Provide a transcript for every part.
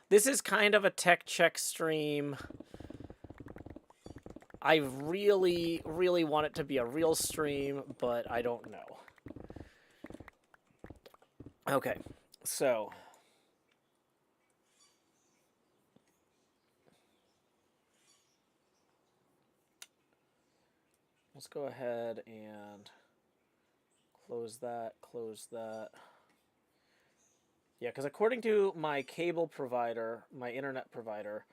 This is kind of a tech check stream. I really, really want it to be a real stream, but I don't know. Okay, so... let's go ahead and close that, close that. Yeah, because according to my cable provider, my internet provider,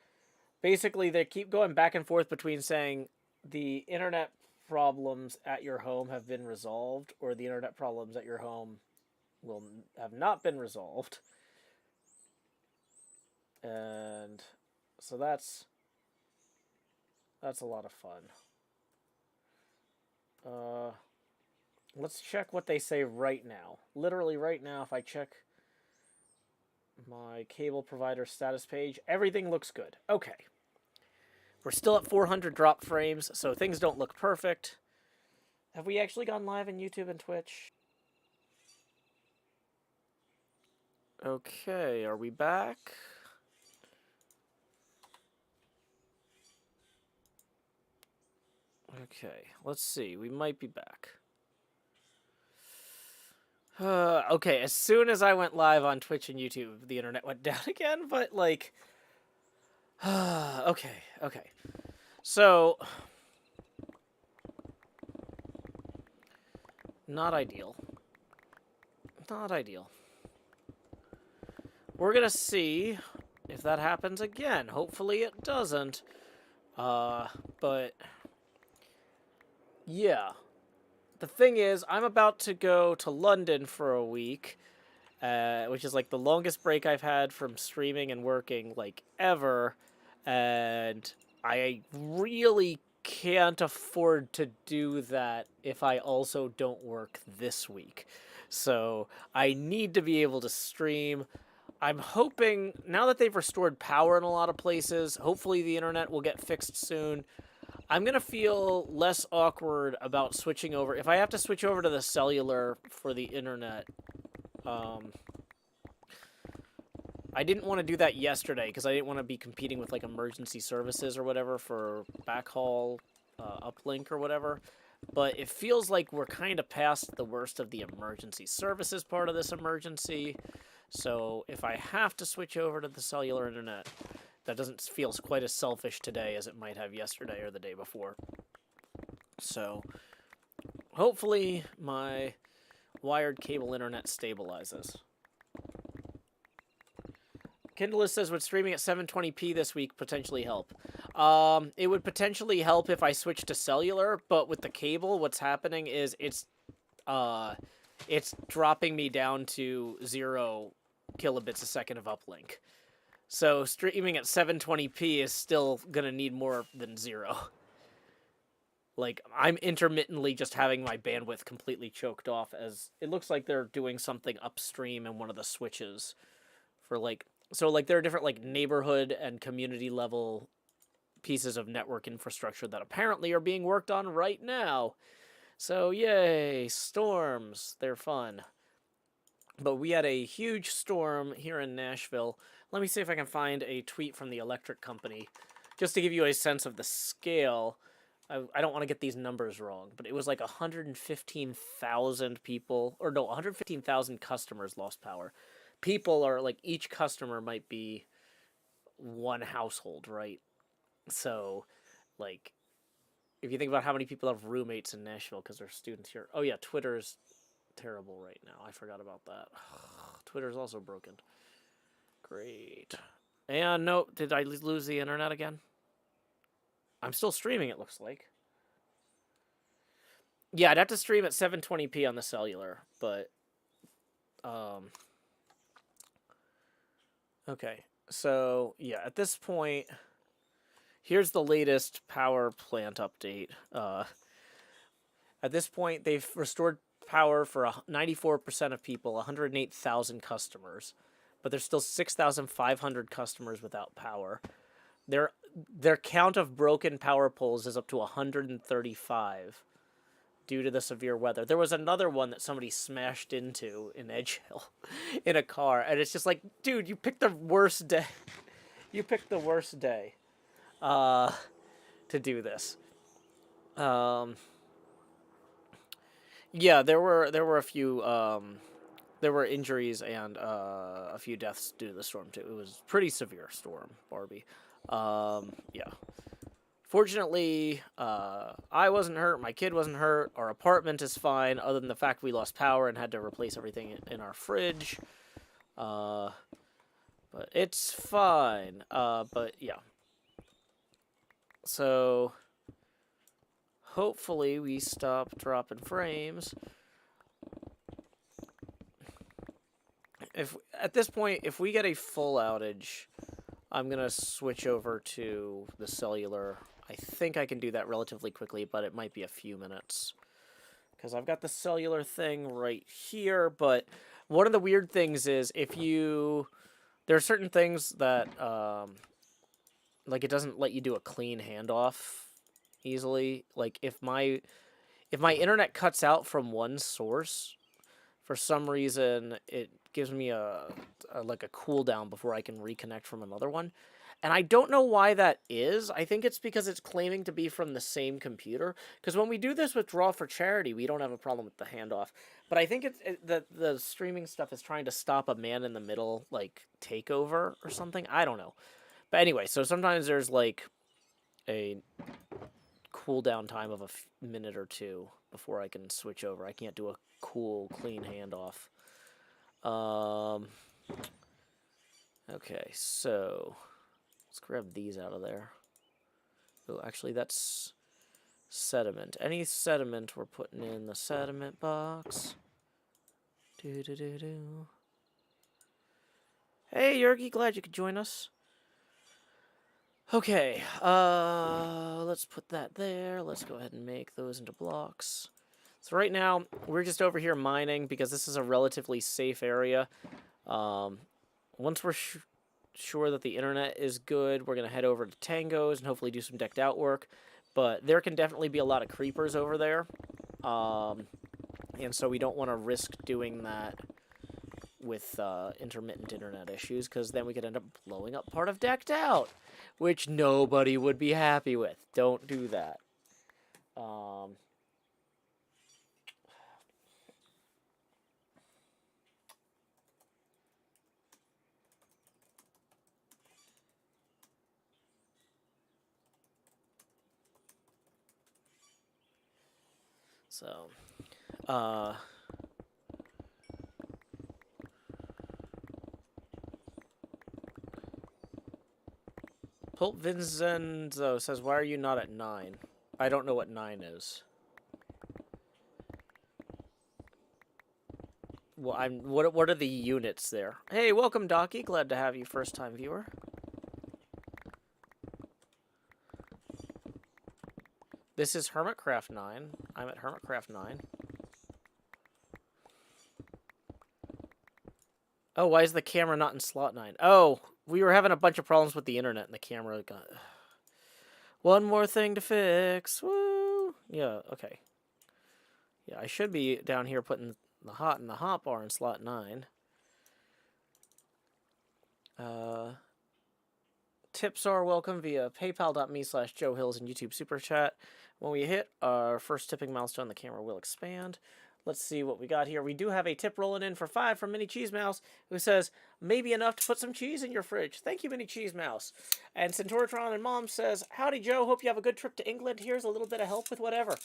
basically they keep going back and forth between saying the internet problems at your home have been resolved or the internet problems at your home will have not been resolved. And so that's a lot of fun. Let's check what they say right now. Literally right now, if I check my cable provider status page, everything looks good. Okay. We're still at 400 drop frames, so things don't look perfect. Have we actually gone live on YouTube and Twitch? Okay, are we back? Okay, let's see. We might be back. Okay, as soon as I went live on Twitch and YouTube, the internet went down again, but, like... okay. So... not ideal. Not ideal. We're gonna see if that happens again. Hopefully it doesn't. But... yeah. The thing is, I'm about to go to London for a week, which is like the longest break I've had from streaming and working, like, ever, and I really can't afford to do that if I also don't work this week. So I need to be able to stream. I'm hoping, now that they've restored power in a lot of places, hopefully the internet will get fixed soon. I'm going to feel less awkward about switching over. If I have to switch over to the cellular for the internet, I didn't want to do that yesterday because I didn't want to be competing with, like, emergency services or whatever for backhaul, uplink or whatever. But it feels like we're kind of past the worst of the emergency services part of this emergency. So if I have to switch over to the cellular internet, that doesn't feel quite as selfish today as it might have yesterday or the day before. So, hopefully my wired cable internet stabilizes. Kindle says, would streaming at 720p this week potentially help? It would potentially help if I switched to cellular, but with the cable, what's happening is it's dropping me down to 0 kilobits a second of uplink. So streaming at 720p is still gonna need more than 0. Like, I'm intermittently just having my bandwidth completely choked off as it looks like they're doing something upstream in one of the switches for, like, so, like, there are different, like, neighborhood and community level pieces of network infrastructure that apparently are being worked on right now. So, yay, storms, they're fun. But we had a huge storm here in Nashville. Let me see if I can find a tweet from the electric company, just to give you a sense of the scale. I don't want to get these numbers wrong, but it was like 115,000 people, or no, 115,000 customers lost power. People are, like, each customer might be one household, right? So, like, if you think about how many people have roommates in Nashville because they're students here. Oh, yeah, Twitter's terrible right now. I forgot about that. Twitter's also broken. Great. And no, did I lose the internet again? I'm still streaming, it looks like. Yeah, I'd have to stream at 720p on the cellular, but... okay, so, yeah, at this point... here's the latest power plant update. At this point, they've restored power for 94% of people, 108,000 customers. But there's still 6,500 customers without power. Their count of broken power poles is up to 135 due to the severe weather. There was another one that somebody smashed into in Edge Hill in a car, and it's just like, dude, you picked the worst day. You picked the worst day to do this. Yeah, there were a few there were injuries and a few deaths due to the storm too. It was a pretty severe storm, Barbie. Yeah. Fortunately, I wasn't hurt. My kid wasn't hurt. Our apartment is fine, other than the fact we lost power and had to replace everything in our fridge. But it's fine. But yeah. So hopefully we stop dropping frames. If at this point, if we get a full outage, I'm gonna switch over to the cellular. I think I can do that relatively quickly, but it might be a few minutes. Because I've got the cellular thing right here, but one of the weird things is there are certain things that, like it doesn't let you do a clean handoff easily. Like if my internet cuts out from one source, for some reason it gives me a cooldown before I can reconnect from another one. And I don't know why that is. I think it's because it's claiming to be from the same computer. Because when we do this with Draw for Charity, we don't have a problem with the handoff. But I think the streaming stuff is trying to stop a man-in-the-middle, like, takeover or something. I don't know. But anyway, so sometimes there's, like, a cooldown time of a minute or two before I can switch over. I can't do a cool, clean handoff. Okay, so let's grab these out of there. Oh, actually, that's sediment. Any sediment we're putting in the sediment box. Do. Hey, Yergi, glad you could join us. Okay, let's put that there. Let's go ahead and make those into blocks. So right now, we're just over here mining because this is a relatively safe area. Once we're sure that the internet is good, we're going to head over to Tango's and hopefully do some decked out work. But there can definitely be a lot of creepers over there. And so we don't want to risk doing that with intermittent internet issues, because then we could end up blowing up part of decked out, which nobody would be happy with. Don't do that. So, Pulp Vincenzo says, why are you not at 9? I don't know what 9 is. Well, what are the units there? Hey, welcome, Docky. Glad to have you, first-time viewer. This is HermitCraft 9. I'm at HermitCraft 9. Oh, why is the camera not in slot 9? Oh, we were having a bunch of problems with the internet and the camera got... One more thing to fix. Woo! Yeah, okay. Yeah, I should be down here putting the hot and the hot bar in slot 9. Tips are welcome via paypal.me/JoeHills and YouTube Super Chat. When we hit our first tipping milestone, the camera will expand. Let's see what we got here. We do have a tip rolling in for 5 from Mini Cheese Mouse, who says, maybe enough to put some cheese in your fridge. Thank you, Mini Cheese Mouse. And Centauratron and Mom says, howdy, Joe. Hope you have a good trip to England. Here's a little bit of help with whatever.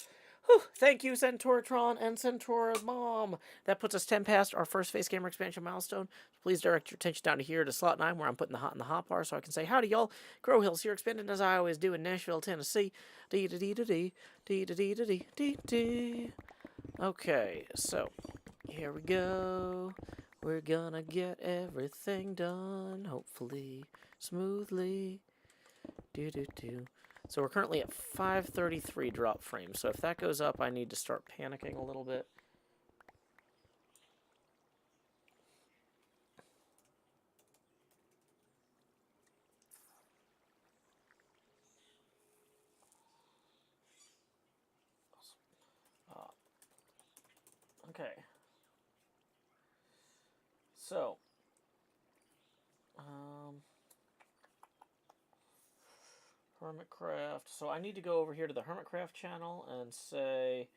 Whew, thank you, Centauratron and Centaur Mom. That puts us 10 past our first face camera expansion milestone. Please direct your attention down to here to slot 9, where I'm putting the hot in the hot bar, so I can say, howdy, y'all. Grow Hills here, expanding as I always do in Nashville, Tennessee. Dee-da-dee-da-dee, dee-da-dee-da-dee, dee-dee. Okay, so here we go. We're gonna get everything done, hopefully, smoothly. Do-do-do. So we're currently at 533 drop frames. So if that goes up, I need to start panicking a little bit. Okay. So, HermitCraft. So I need to go over here to the HermitCraft channel and say,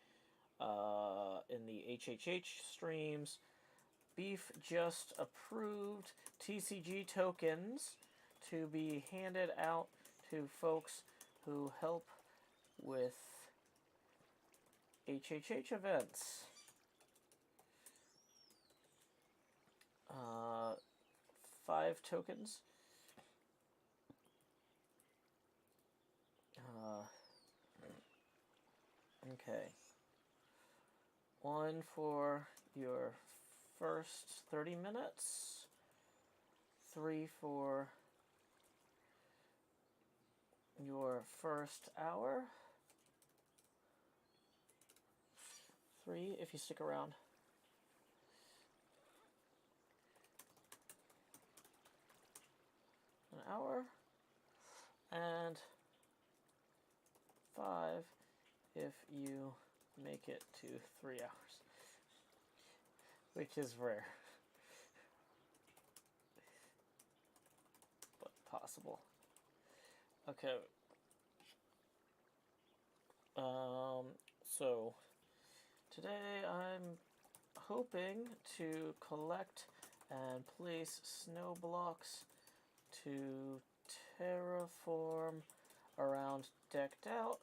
in the HHH streams, Beef just approved TCG tokens to be handed out to folks who help with HHH events. 5 tokens. Okay. 1 for your first 30 minutes. 3 for your first hour. 3 if you stick around. An hour. And 5 if you make it to 3 hours, which is rare, but possible. Okay. So today I'm hoping to collect and place snow blocks to terraform around Decked Out.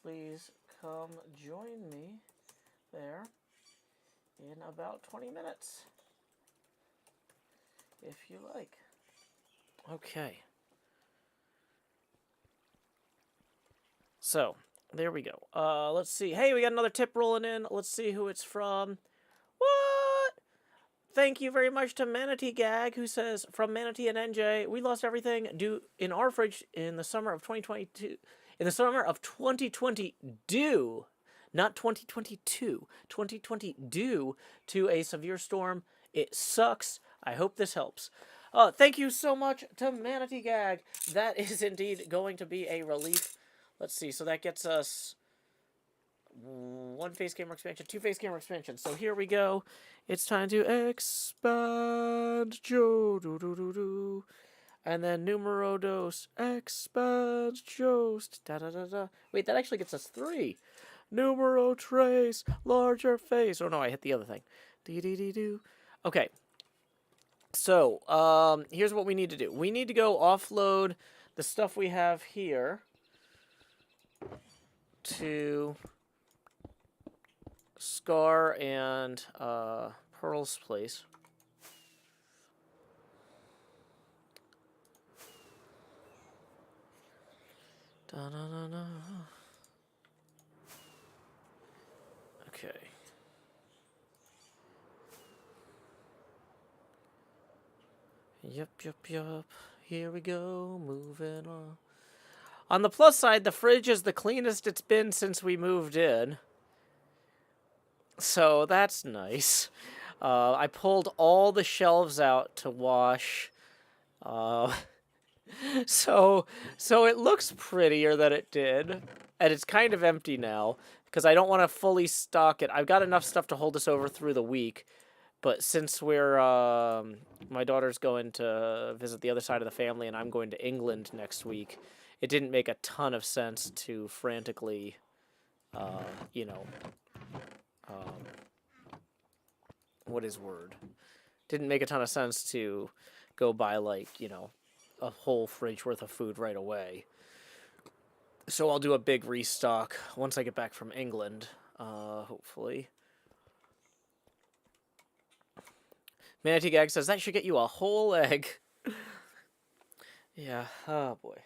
Please come join me there in about 20 minutes, if you like. Okay. So, there we go. Let's see. Hey, we got another tip rolling in. Let's see who it's from. What? Thank you very much to Manatee Gag, who says, from Manatee and NJ, we lost everything due in our fridge in the summer of 2022. In the summer of 2020, due, not 2022, 2020 due to a severe storm. It sucks. I hope this helps. Thank you so much to Manatee Gag. That is indeed going to be a relief. Let's see. So that gets us 1 face camera expansion, 2 face camera expansion. So here we go. It's time to expand Joe. Do do do do. And then numero dos, expand Jost. Da da da da. Wait, that actually gets us 3. Numero tres, larger face. Oh no, I hit the other thing. Dee dee dee doo. Okay. So, here's what we need to do. We need to go offload the stuff we have here to Scar and Pearl's place. Da, da, da, da. Okay. Yep. Here we go. Moving on. On the plus side, the fridge is the cleanest it's been since we moved in. So that's nice. I pulled all the shelves out to wash. So it looks prettier than it did. And it's kind of empty now, because I don't want to fully stock it. I've got enough stuff to hold us over through the week. But since we're, my daughter's going to visit the other side of the family, and I'm going to England next week, it didn't make a ton of sense to frantically, what is word? Didn't make a ton of sense to go buy, like, a whole fridge worth of food right away. So I'll do a big restock once I get back from England, hopefully. Manatee Gag says, that should get you a whole egg. Yeah, oh boy.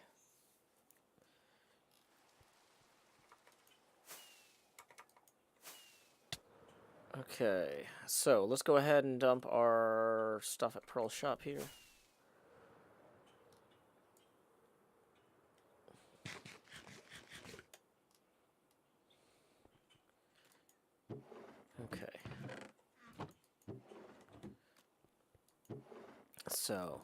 Okay, so let's go ahead and dump our stuff at Pearl's shop here. Okay. So,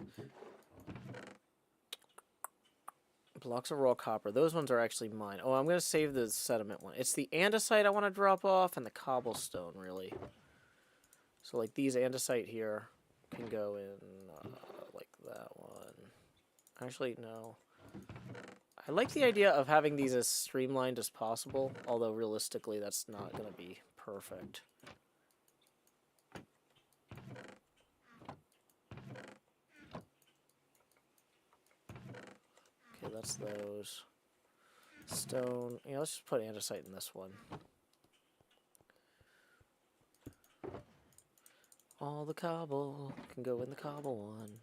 blocks of raw copper. Those ones are actually mine. Oh, I'm going to save the sediment one. It's the andesite I want to drop off and the cobblestone, really. So, like, these andesite here can go in, like that one. Actually, no. I like the idea of having these as streamlined as possible, although realistically that's not going to be perfect. Okay, that's those. Stone. Yeah, let's just put andesite in this one. All the cobble can go in the cobble one.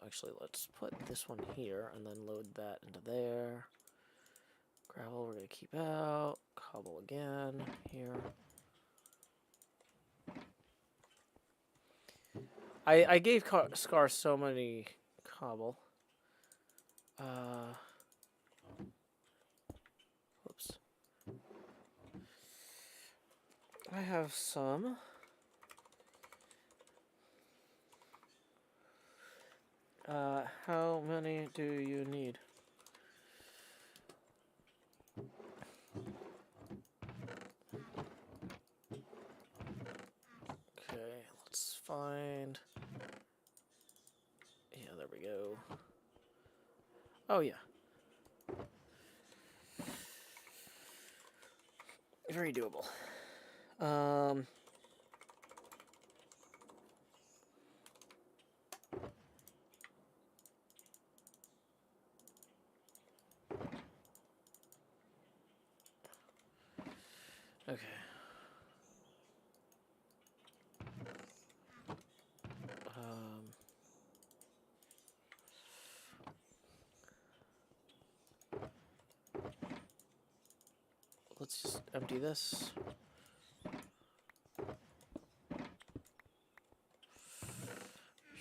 Actually, let's put this one here and then load that into there. Gravel we're going to keep out. Cobble again here. I gave Scar so many cobble. Whoops. I have some. How many do you need? Okay, let's find... Yeah, there we go. Oh, yeah. Very doable. Okay. Let's just empty this.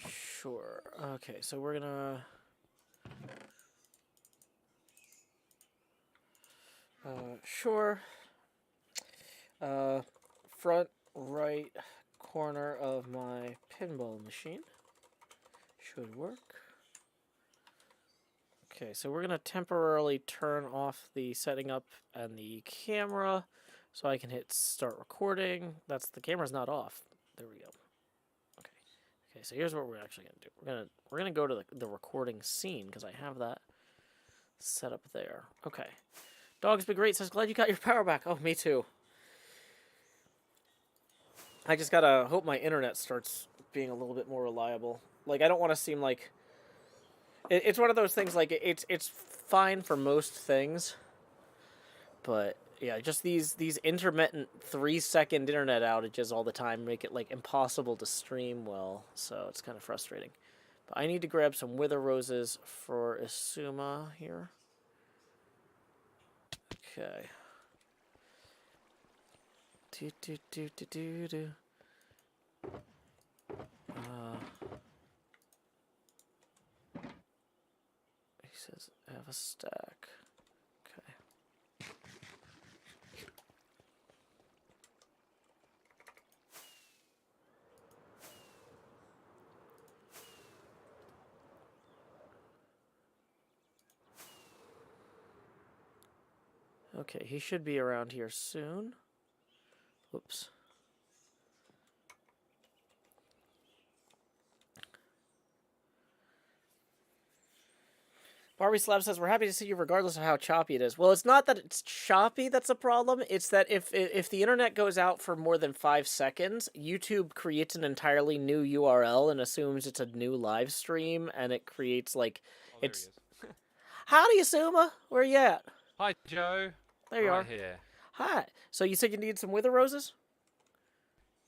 Sure. Okay, so we're gonna... sure. Front right corner of my pinball machine should work. Okay, so we're gonna temporarily turn off the setting up and the camera so I can hit start recording. The camera's not off. There we go. Okay. Okay, so here's what we're actually gonna do. We're gonna go to the recording scene because I have that set up there. Okay. Dog's been great, says glad you got your power back. Oh, me too. I just gotta hope my internet starts being a little bit more reliable. Like, I don't want to seem like... It's one of those things, like, it's fine for most things. But, yeah, just these intermittent 3-second internet outages all the time make it, like, impossible to stream well. So it's kind of frustrating. But I need to grab some wither roses for Isuma here. Okay. He says I have a stack. Okay. Okay, he should be around here soon. Whoops. Barbie Slab says, we're happy to see you regardless of how choppy it is. Well, it's not that it's choppy that's a problem. It's that if the internet goes out for more than 5 seconds, YouTube creates an entirely new URL and assumes it's a new live stream, and it creates, like... Oh, there he is. Howdy, Isuma! Where you at? Hi, Joe. There you are. Here. Hi. So you said you need some wither roses?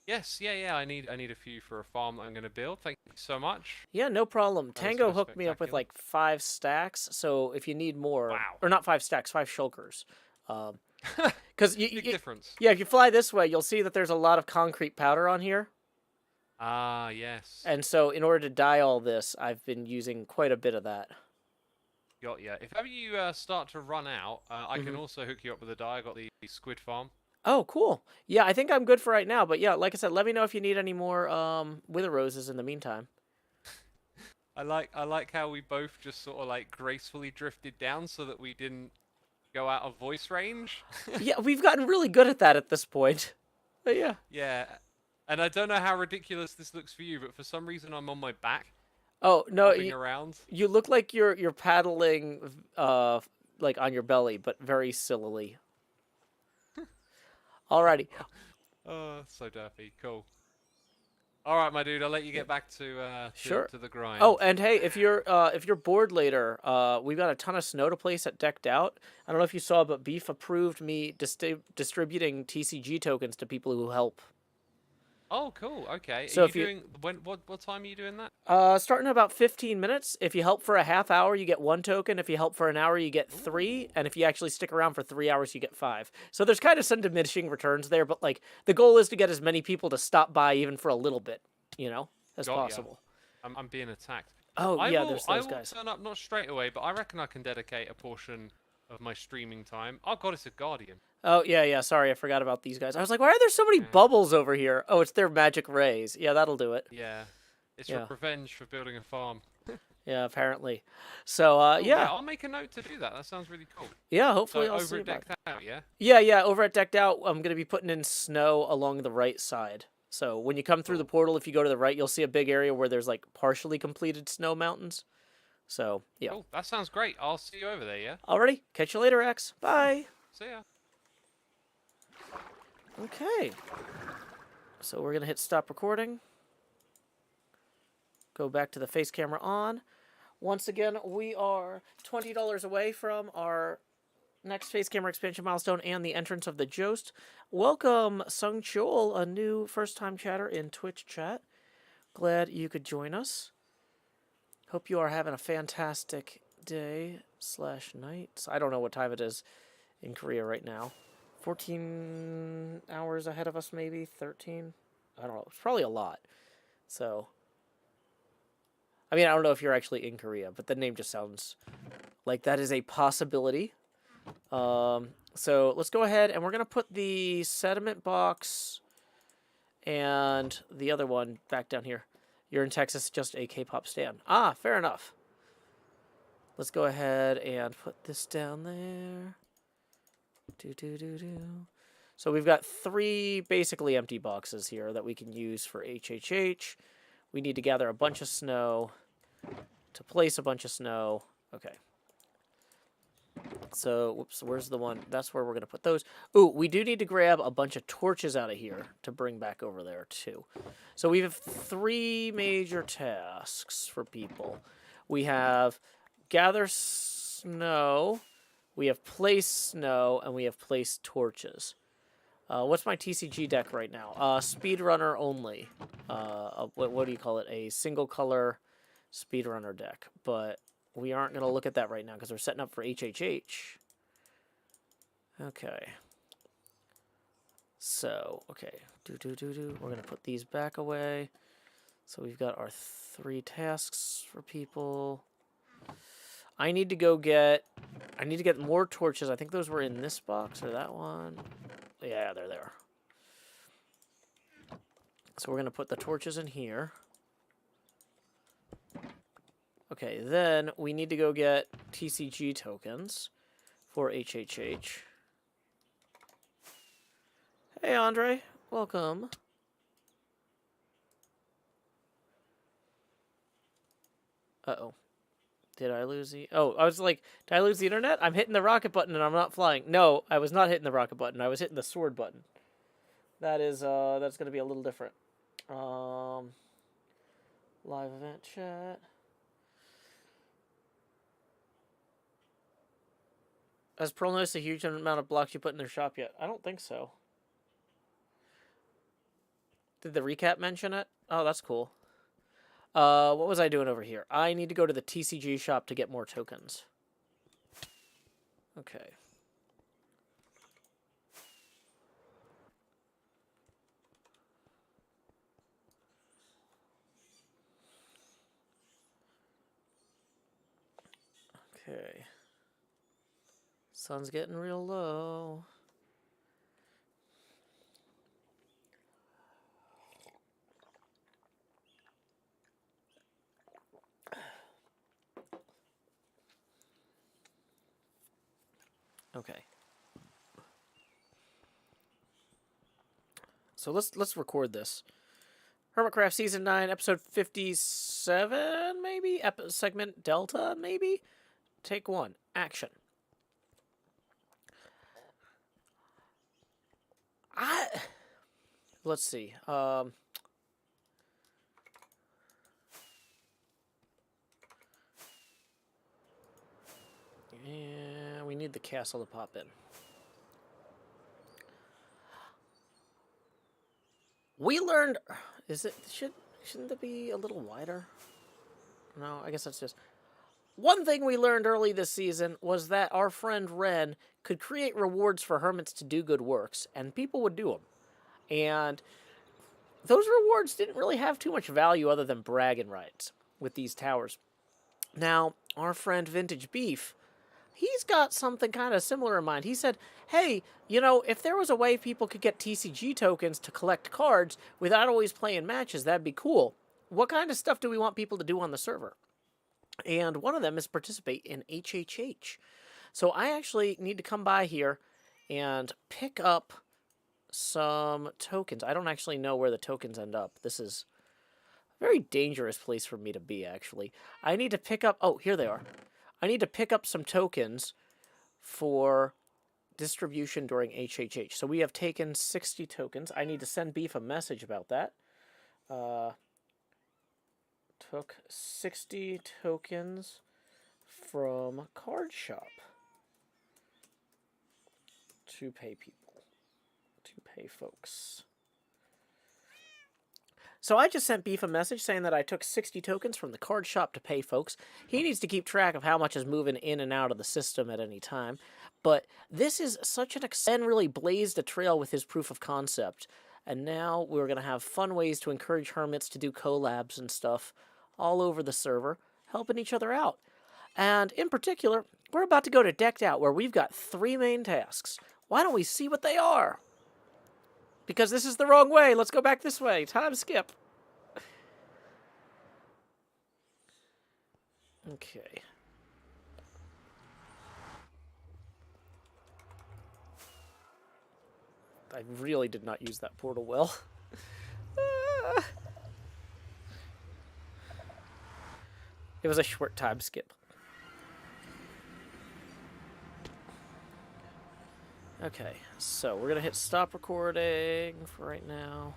Yes, yeah. I need a few for a farm that I'm going to build. Thank you so much. Yeah, no problem. Tango hooked me up with like 5 stacks, so if you need more... Wow. Or not 5 stacks, 5 shulkers. Because Big difference. Yeah, if you fly this way, you'll see that there's a lot of concrete powder on here. Ah, yes. And so in order to dye all this, I've been using quite a bit of that. Got ya. If ever you start to run out, I can also hook you up with a dye. I got the squid farm. Oh, cool. Yeah, I think I'm good for right now. But yeah, like I said, let me know if you need any more wither roses in the meantime. I like how we both just sort of like gracefully drifted down so that we didn't go out of voice range. Yeah, we've gotten really good at that at this point. But yeah. Yeah. And I don't know how ridiculous this looks for you, but for some reason I'm on my back, Oh no, hopping around. you look like you're paddling, like on your belly, but very sillily. Alrighty. Oh, so derpy. Cool. All right, my dude. I'll let you Yeah. get back to Sure. to the Oh, grind. and hey, if you're bored later, we've got a ton of snow to place at Decked Out. I don't know if you saw, but Beef approved me distributing TCG tokens to people who help. Oh, cool. Okay. Are So you if you doing what time are you doing that? starting in about 15 minutes, if you help for a half hour, you get 1 token. If you help for an hour, you get 3, Ooh. and if you actually stick around for 3 hours, you get 5. So there's kind of some diminishing returns there, but like the goal is to get as many people to stop by even for a little bit, as Got ya. possible. I'm being attacked. Oh yeah, there's I those will guys. turn up not straight away, but I reckon I can dedicate a portion of my streaming time. Oh god, it's a guardian. Oh, yeah, yeah. Sorry, I forgot about these guys. I was like, why are there so many Yeah. bubbles over here? Oh, it's their magic rays. Yeah, that'll do it. Yeah. It's Yeah, revenge for building a farm. yeah, apparently. So, Cool. yeah. Yeah, I'll make a note to do that. That sounds really cool. Yeah, So hopefully I'll over see at about Decked Out, yeah? Yeah, yeah, over at Decked Out, I'm going to be putting in snow along the right side. So, when you come through the Cool. portal, if you go to the right, you'll see a big area where there's like partially completed snow mountains. So, yeah. Cool. That sounds great. I'll see you over there, yeah? Alrighty. Catch you later, X. Bye. See ya. Okay. So, we're going to hit stop recording. Go back to the face camera on. Once again, we are $20 away from our next face camera expansion milestone and the entrance of the Jost. Welcome, Sung Chul, a new first-time chatter in Twitch chat. Glad you could join us. Hope you are having a fantastic day/night. I don't know what time it is in Korea right now. 14 hours ahead of us, maybe 13. I don't know. It's probably a lot. So, I mean, I don't know if you're actually in Korea, but the name just sounds like that is a possibility. So let's go ahead and we're going to put the sediment box and the other one back down here. You're in Texas, just a K-pop stan. Ah, fair enough. Let's go ahead and put this down there. So we've got 3 basically empty boxes here that we can use for HHH. We need to gather a bunch of snow to place a bunch of snow. Okay. So, whoops, where's the one? That's where we're going to put those. Ooh, we do need to grab a bunch of torches out of here to bring back over there, too. So we have 3 major tasks for people. We have gather snow, we have place snow, and we have place torches. What's my TCG deck right now? Speedrunner only. What do you call it? A single color speedrunner deck. But we aren't going to look at that right now because we're setting up for HHH. Okay. So, okay. We're going to put these back away. So we've got our 3 tasks for people. I need to get more torches. I think those were in this box or that one. Yeah, they're there. So we're going to put the torches in here. Okay, then we need to go get TCG tokens for HHH. Hey, Andre. Welcome. Uh-oh. Did I lose the... Oh, I was like, did I lose the internet? I'm hitting the rocket button and I'm not flying. No, I was not hitting the rocket button. I was hitting the sword button. That is, that's going to be a little different. Live event chat. Has Pearl noticed a huge amount of blocks you put in their shop yet? I don't think so. Did the recap mention it? Oh, that's cool. What was I doing over here? I need to go to the TCG shop to get more tokens. Okay. Okay. Sun's getting real low. Okay. So let's record this. HermitCraft Season 9, Episode 57, maybe? Segment Delta, maybe? Take 1. Action. Let's see. Yeah, we need the castle to pop in. We learned... Shouldn't it be a little wider? No, I guess that's just... One thing we learned early this season was that our friend Ren could create rewards for hermits to do good works, and people would do them. And those rewards didn't really have too much value other than bragging rights with these towers. Now, our friend Vintage Beef, he's got something kind of similar in mind. He said, hey, you know, if there was a way people could get TCG tokens to collect cards without always playing matches, that'd be cool. What kind of stuff do we want people to do on the server? And one of them is participate in HHH. So I actually need to come by here and pick up some tokens. I don't actually know where the tokens end up. This is a very dangerous place for me to be, actually. I need to pick up... Oh, here they are. I need to pick up some tokens for distribution during HHH. So we have taken 60 tokens. I need to send Beef a message about that. Took 60 tokens from Card Shop to pay people, to pay folks. So I just sent Beef a message saying that I took 60 tokens from the Card Shop to pay folks. He needs to keep track of how much is moving in and out of the system at any time. But this is such an... Ben really blazed a trail with his proof of concept. And now we're going to have fun ways to encourage hermits to do collabs and stuff all over the server, helping each other out. And in particular, we're about to go to Decked Out, where we've got 3 main tasks. Why don't we see what they are? Because this is the wrong way. Let's go back this way. Time skip. Okay. I really did not use that portal well. It was a short time skip. Okay, so we're gonna hit stop recording for right now.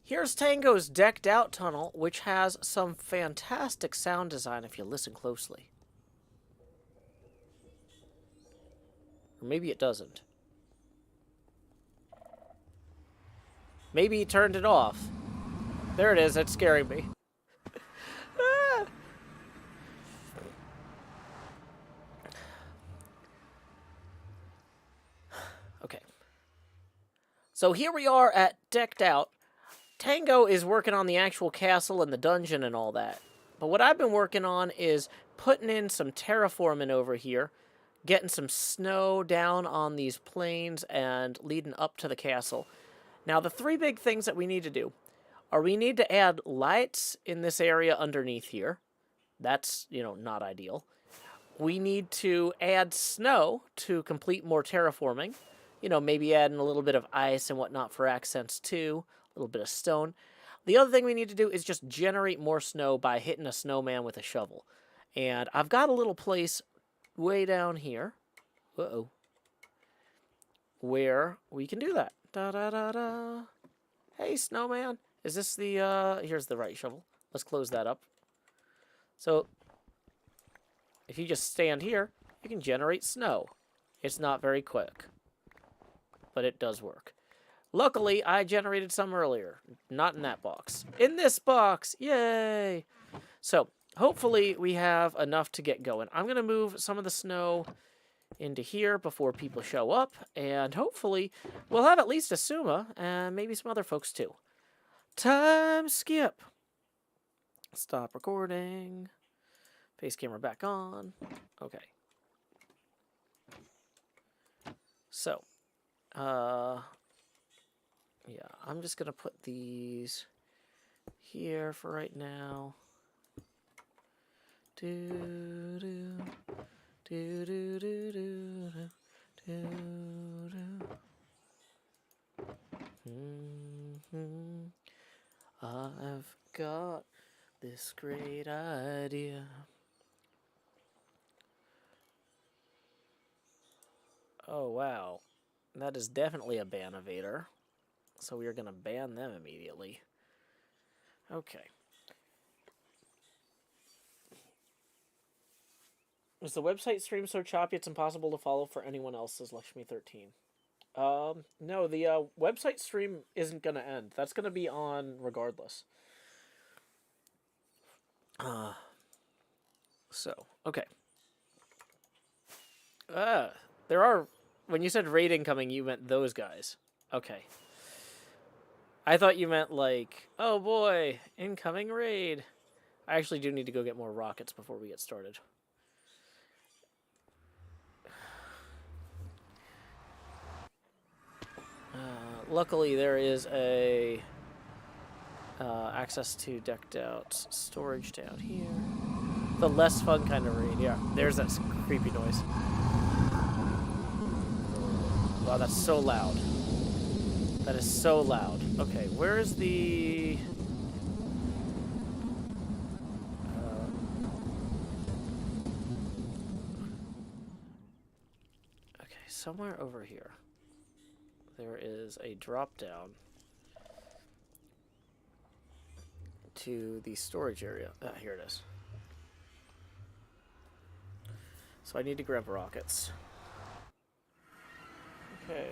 Here's Tango's Decked Out tunnel, which has some fantastic sound design if you listen closely. Or maybe it doesn't. Maybe he turned it off. There it is, it's scaring me. Okay. So here we are at Decked Out. Tango is working on the actual castle and the dungeon and all that. But what I've been working on is putting in some terraforming over here, getting some snow down on these plains and leading up to the castle. Now, the 3 big things that we need to do are we need to add lights in this area underneath here. That's, you know, not ideal. We need to add snow to complete more terraforming. You know, maybe adding a little bit of ice and whatnot for accents too. A little bit of stone. The other thing we need to do is just generate more snow by hitting a snowman with a shovel. And I've got a little place way down here. Uh-oh. Where we can do that. Da-da-da-da. Hey, snowman. Is this the, here's the right shovel. Let's close that up. So, if you just stand here, you can generate snow. It's not very quick. But it does work. Luckily, I generated some earlier. Not in that box. In this box! Yay! So, hopefully we have enough to get going. I'm going to move some of the snow into here before people show up. And hopefully, we'll have at least a Suma and maybe some other folks too. Time skip! Stop recording. Face camera back on. Okay. So, yeah, I'm just gonna put these here for right now. Do do do do do do do do. I've got this great idea. Oh wow, that is definitely a ban evader. So we are gonna ban them immediately. Okay. Is the website stream so choppy it's impossible to follow for anyone else, says Lakshmi13. No, the website stream isn't gonna end. That's gonna be on regardless. So, okay. There are... When you said raid incoming, you meant those guys. Okay. I thought you meant like, oh boy, incoming raid. I actually do need to go get more rockets before we get started. Luckily, there is a access to decked out storage down here. The less fun kind of raid, yeah. There's that creepy noise. Wow, that's so loud. That is so loud. Okay, where is the... okay, somewhere over here. There is a drop down to the storage area. Here it is. So I need to grab rockets. Okay.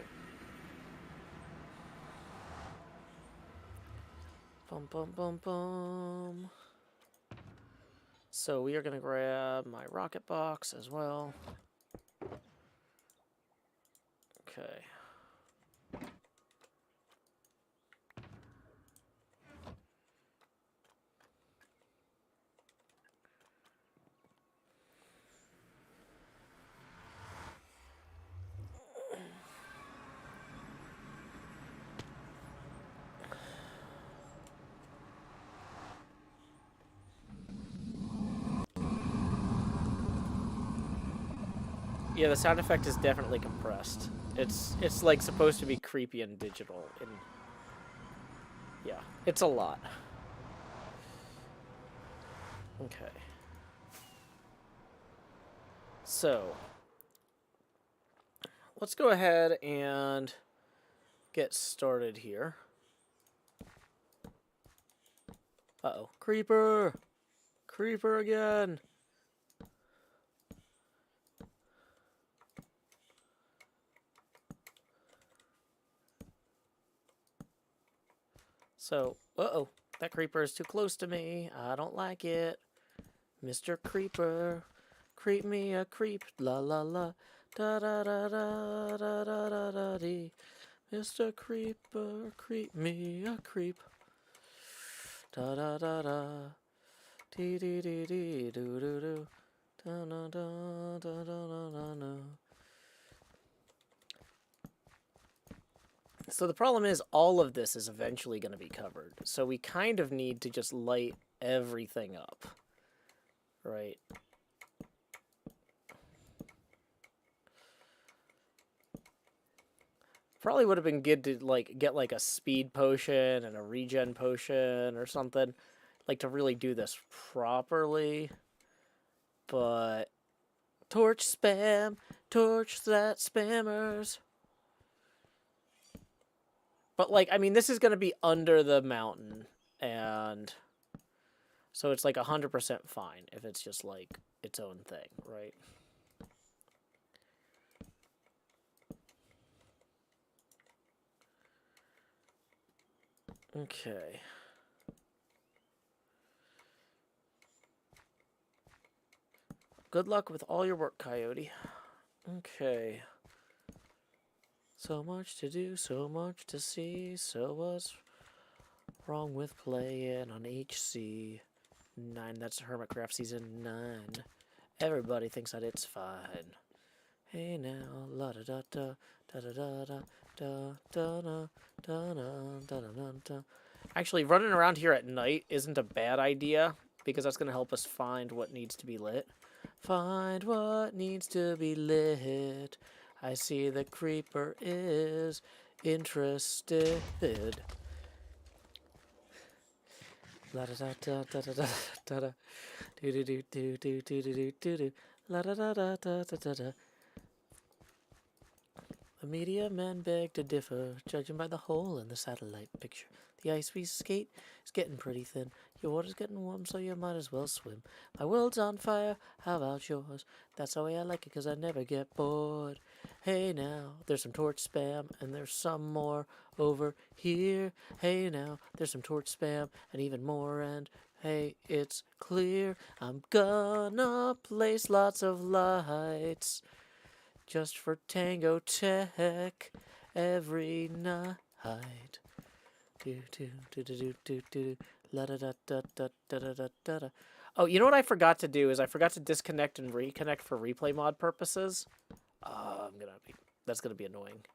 Bum bum bum bum. So we are gonna grab my rocket box as well. Okay. Yeah, the sound effect is definitely compressed. It's like supposed to be creepy and digital. And yeah, it's a lot. Okay. So let's go ahead and get started here. Uh-oh. Creeper! Creeper again! So, uh-oh. That creeper is too close to me. I don't like it. Mr. Creeper, creep me a creep. La la la. Da da da da da da da da dee. Mr. Creeper, creep me a creep. Da da da da. Dee dee dee dee doo doo doo. Da da da da da da da da. So the problem is all of this is eventually going to be covered. So we kind of need to just light everything up. Right? Probably would have been good to like get like a speed potion and a regen potion or something. Like to really do this properly. But torch spam, torch that spammers. But, like, I mean, this is going to be under the mountain, and so it's, like, 100% fine if it's just, like, its own thing, right? Okay. Good luck with all your work, Coyote. Okay. So much to do, so much to see, so what's wrong with playing on HC 9? That's HermitCraft Season 9. Everybody thinks that it's fine. Hey now, la da da da da da da da da da da da da da da. Actually, running around here at night isn't a bad idea because that's going to help us find what needs to be lit. Find what needs to be lit. I see the creeper is interested. La da da da da da da da. Do do do do do do do do do. La da da da da da da. The media men beg to differ, judging by the hole in the satellite picture. The ice we skate is getting pretty thin. Your water's getting warm, so you might as well swim. My world's on fire, how about yours? That's the way I like it, 'cause I never get bored. Hey now, there's some torch spam, and there's some more over here. Hey now, there's some torch spam, and even more, and hey, it's clear. I'm gonna place lots of lights just for Tango Tech every night. Do do do do do do do la da da da da da da da da. Oh, you know what I forgot to do is I forgot to disconnect and reconnect for replay mod purposes. That's gonna be annoying.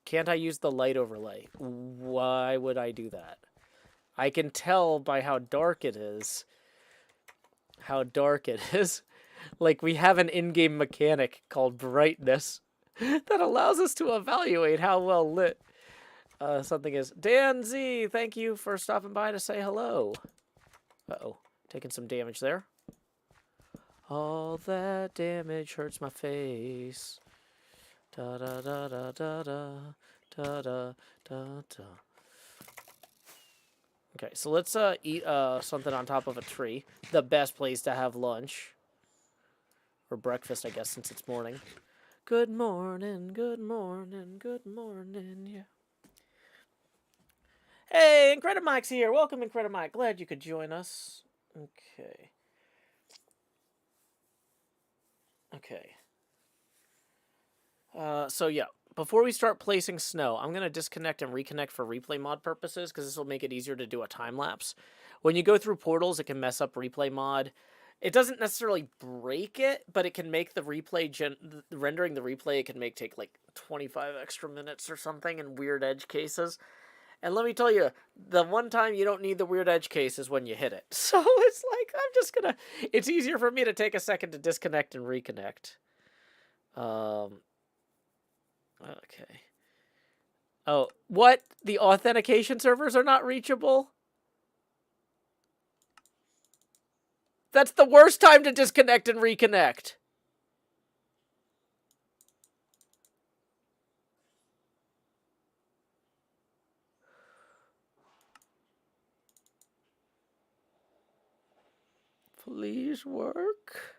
Can't I use the light overlay? Why would I do that? I can tell by how dark it is. How dark it is. Like, we have an in-game mechanic called brightness that allows us to evaluate how well lit something is. Dan Z, thank you for stopping by to say hello. Uh-oh, taking some damage there. All that damage hurts my face. Da da da da da da da da da da. Okay, so let's eat something on top of a tree. The best place to have lunch. Or breakfast, I guess, since it's morning. Good morning, good morning, good morning, yeah. Hey, Incredimike's here. Welcome, Incredimike. Glad you could join us. Okay. Okay. So yeah, before we start placing snow, I'm going to disconnect and reconnect for replay mod purposes, because this will make it easier to do a time-lapse. When you go through portals, it can mess up replay mod. It doesn't necessarily break it, but it can make the replay, rendering the replay, it can take like 25 extra minutes or something in weird edge cases. And let me tell you, the one time you don't need the weird edge case is when you hit it. So it's like, I'm just gonna, it's easier for me to take a second to disconnect and reconnect. Okay. Oh, what? The authentication servers are not reachable? That's the worst time to disconnect and reconnect. Please work.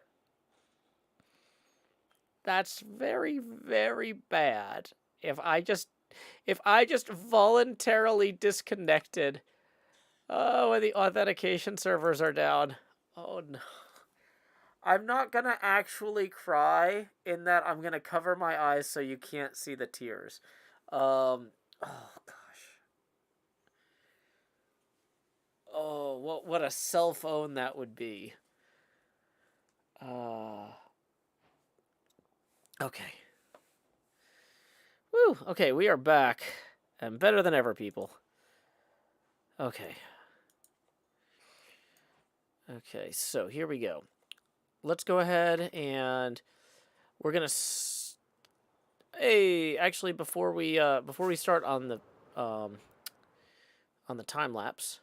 That's very, very bad. If I just voluntarily disconnected, when the authentication servers are down. Oh no. I'm not gonna actually cry in that I'm gonna cover my eyes so you can't see the tears. Oh gosh. Oh, what a cell phone that would be. Okay. Woo, okay, we are back. And better than ever, people. Okay. Okay, so here we go. Let's go ahead and we're gonna. Hey, actually, before we start on the time lapse,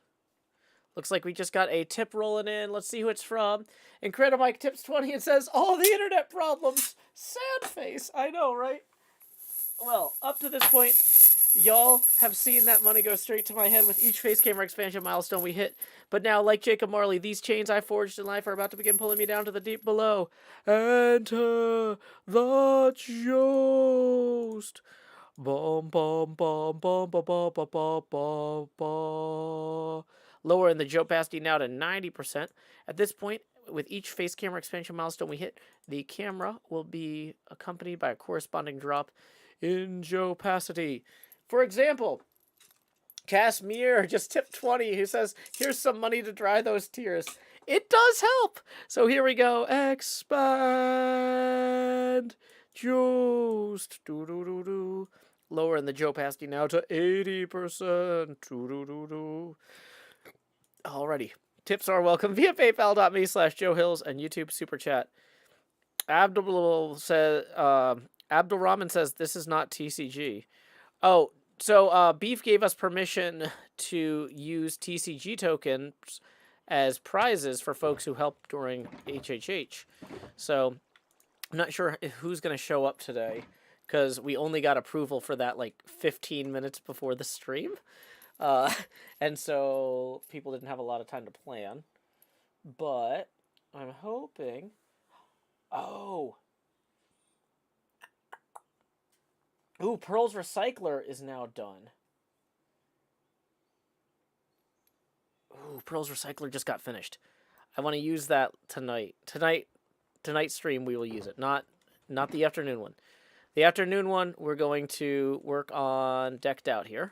looks like we just got a tip rolling in. Let's see who it's from. Incredimike tips 20 and says all the internet problems. Sad face. I know, right? Well, up to this point, y'all have seen that money go straight to my head with each face camera expansion milestone we hit. But now, like Jacob Marley, these chains I forged in life are about to begin pulling me down to the deep below. Enter the Jost. Bum bum bum bum bum bum bum bum bum bum. Lowering the opacity now to 90%. At this point, with each face camera expansion milestone we hit, the camera will be accompanied by a corresponding drop in opacity. For example, Casimir just tipped 20, who says, here's some money to dry those tears. It does help. So here we go. Expand Juiced. Do. Lowering the Joe pasty now to 80%. Do. Alrighty. Tips are welcome via paypal.me/JoeHills and YouTube Super Chat. Abdul Rahman says this is not TCG. Oh, so Beef gave us permission to use TCG tokens as prizes for folks who helped during HHH. So I'm not sure who's going to show up today because we only got approval for that like 15 minutes before the stream. And so people didn't have a lot of time to plan. But I'm hoping... Oh! Ooh, Pearl's Recycler is now done. Ooh, Pearl's Recycler just got finished. I want to use that tonight. Tonight's stream we will use it. Not the afternoon one. The afternoon one we're going to work on Decked Out here.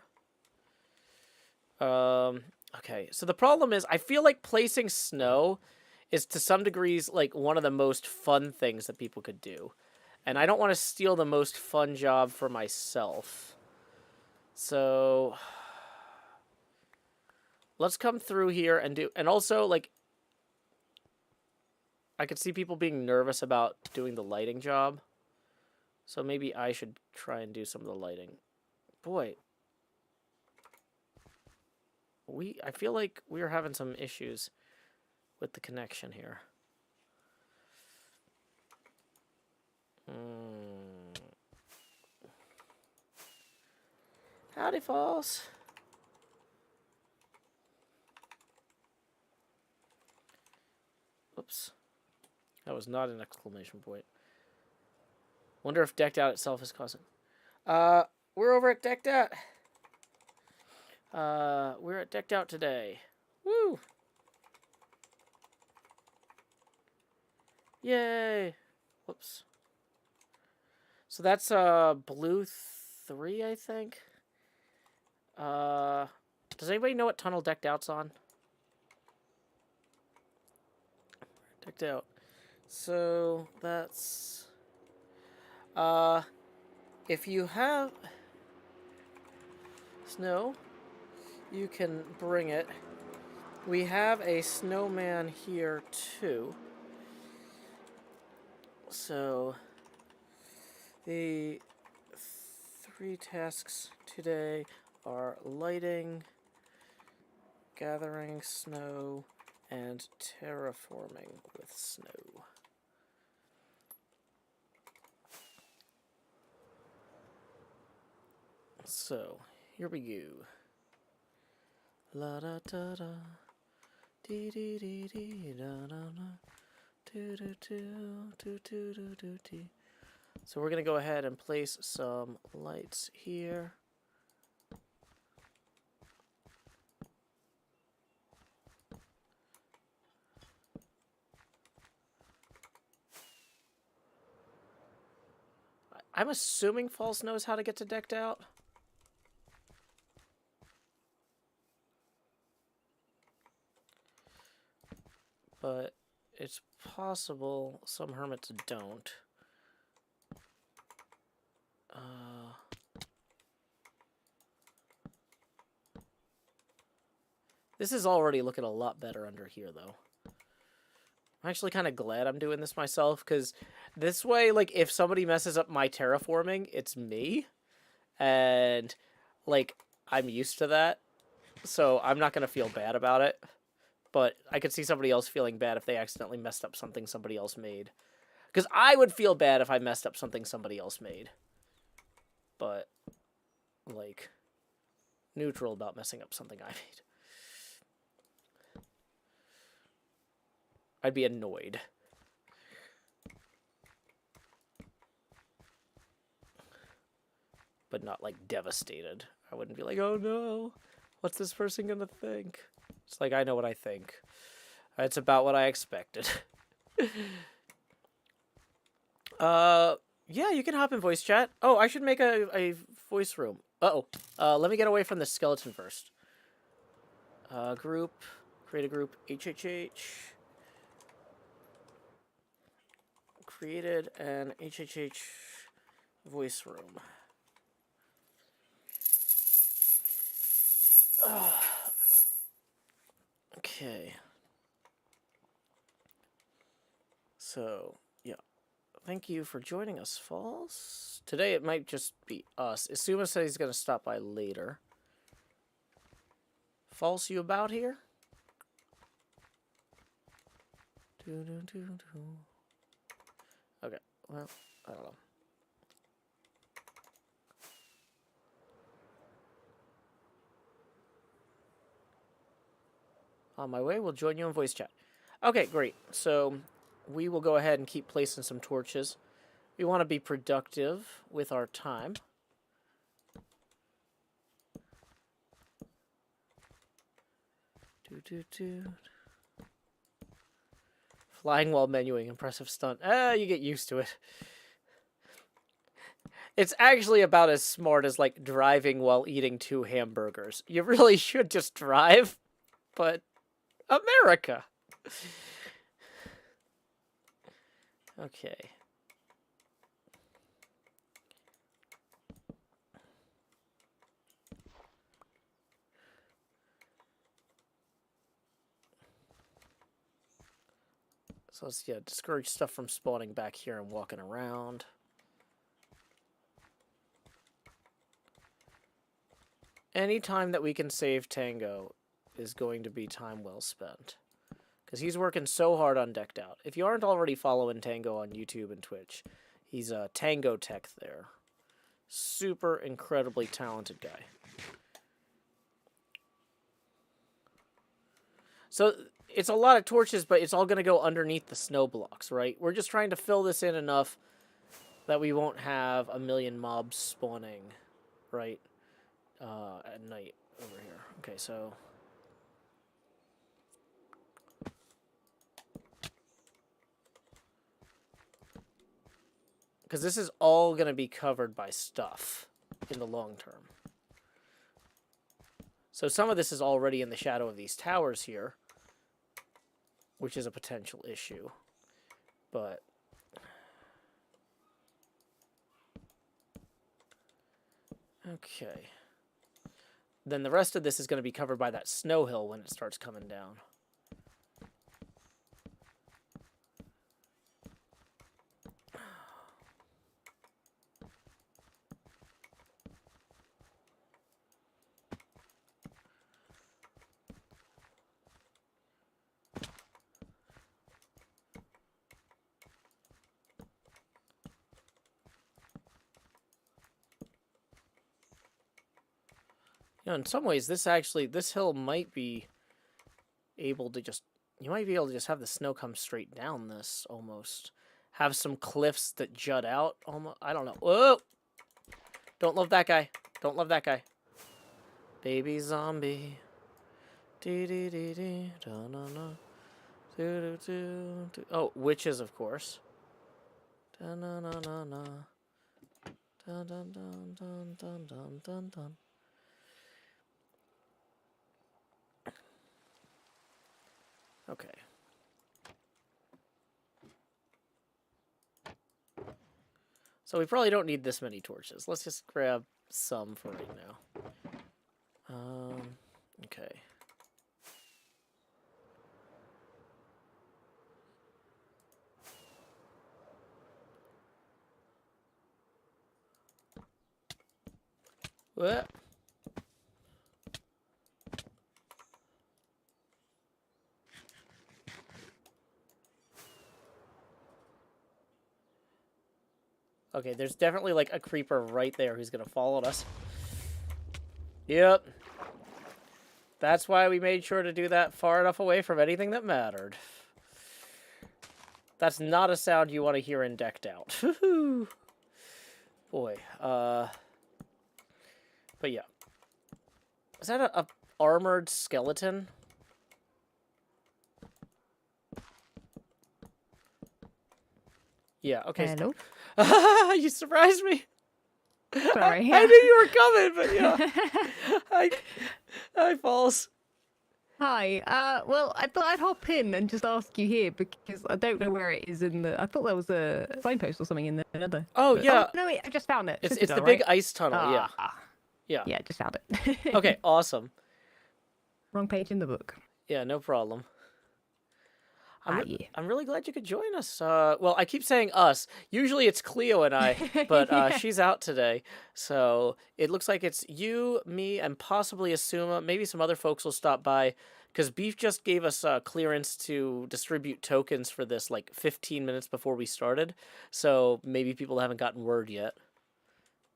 Okay, so the problem is I feel like placing snow is to some degrees like one of the most fun things that people could do. And I don't want to steal the most fun job for myself. So let's come through here and do, and also like I could see people being nervous about doing the lighting job. So maybe I should try and do some of the lighting. Boy, I feel like we're having some issues with the connection here. Howdy, Falls. Oops. That was not an exclamation point. Wonder if Decked Out itself is causing... we're over at Decked Out. We're at Decked Out today. Woo! Yay! Whoops. So that's blue 3, I think. Does anybody know what tunnel Decked Out's on? Decked Out. So that's if you have snow, you can bring it. We have a snowman here too. So the 3 tasks today are lighting, gathering snow, and terraforming with snow. So, here we go. La da da da, dee dee dee dee da da da, do do do do do do do. So we're gonna go ahead and place some lights here. I'm assuming False knows how to get to Decked Out. But it's possible some hermits don't. This is already looking a lot better under here, though. I'm actually kind of glad I'm doing this myself, because this way, like, if somebody messes up my terraforming, it's me. And, like, I'm used to that. So I'm not going to feel bad about it. But I could see somebody else feeling bad if they accidentally messed up something somebody else made. Because I would feel bad if I messed up something somebody else made. But, like, neutral about messing up something I made. I'd be annoyed. But not, like, devastated. I wouldn't be like, oh no, what's this person gonna think? It's like, I know what I think. It's about what I expected. Yeah, you can hop in voice chat. Oh, I should make a voice room. Uh-oh. Let me get away from the skeleton first. Group. Create a group. HHH. created an HHH voice room. Okay. So, yeah. Thank you for joining us, Falls. Today it might just be us. Asuma said he's going to stop by later. False, you about here? Okay, well, I don't know. On my way, we'll join you in voice chat. Okay, great. So we will go ahead and keep placing some torches. We want to be productive with our time. Flying while menuing, impressive stunt. You get used to it. It's actually about as smart as, like, driving while eating 2 hamburgers. You really should just drive, but America. Okay. So let's, discourage stuff from spawning back here and walking around. Any time that we can save Tango is going to be time well spent. Because he's working so hard on Decked Out. If you aren't already following Tango on YouTube and Twitch, he's a Tango Tech there. Super incredibly talented guy. So it's a lot of torches, but it's all going to go underneath the snow blocks, right? We're just trying to fill this in enough that we won't have a million mobs spawning, right? At night over here. Okay, so... because this is all going to be covered by stuff in the long term. So some of this is already in the shadow of these towers here, which is a potential issue. But... okay. Then the rest of this is going to be covered by that snow hill when it starts coming down. You know, in some ways, this hill might be able to just, you might be able to just have the snow come straight down this, almost. Have some cliffs that jut out, almost. I don't know. Whoa! Don't love that guy. Don't love that guy. Baby zombie. Dee-dee-dee-dee. Da-na-na. Do-do-do-do. Oh, witches, of course. Da-na-na-na-na. Dun-dun-dun-dun-dun-dun-dun-dun. Okay. So we probably don't need this many torches. Let's just grab some for right now. Okay. What? Okay, there's definitely, like, a creeper right there who's gonna follow us. Yep. That's why we made sure to do that far enough away from anything that mattered. That's not a sound you want to hear in Decked Out. Boy, but yeah. Is that a armored skeleton? Yeah, okay. Hello? You surprised me. Sorry. I knew you were coming, but yeah. Hi, Falls. Hi. Well, I thought I'd hop in and just ask you here because I don't know where it is in the. I thought there was a signpost or something in the nether. Oh But, yeah, no, wait, I just found it. it's Citadel, the big right? ice tunnel. Yeah, Ah, yeah. yeah, just found it. Okay, awesome. Wrong page in the book. Yeah, no problem. Yeah. I'm really glad you could join us. Well, I keep saying us. Usually it's Cleo and I, but Yeah. she's out today, so it looks like it's you, me, and possibly Asuma. Maybe some other folks will stop by, because Beef just gave us clearance to distribute tokens for this like 15 minutes before we started. So maybe people haven't gotten word yet.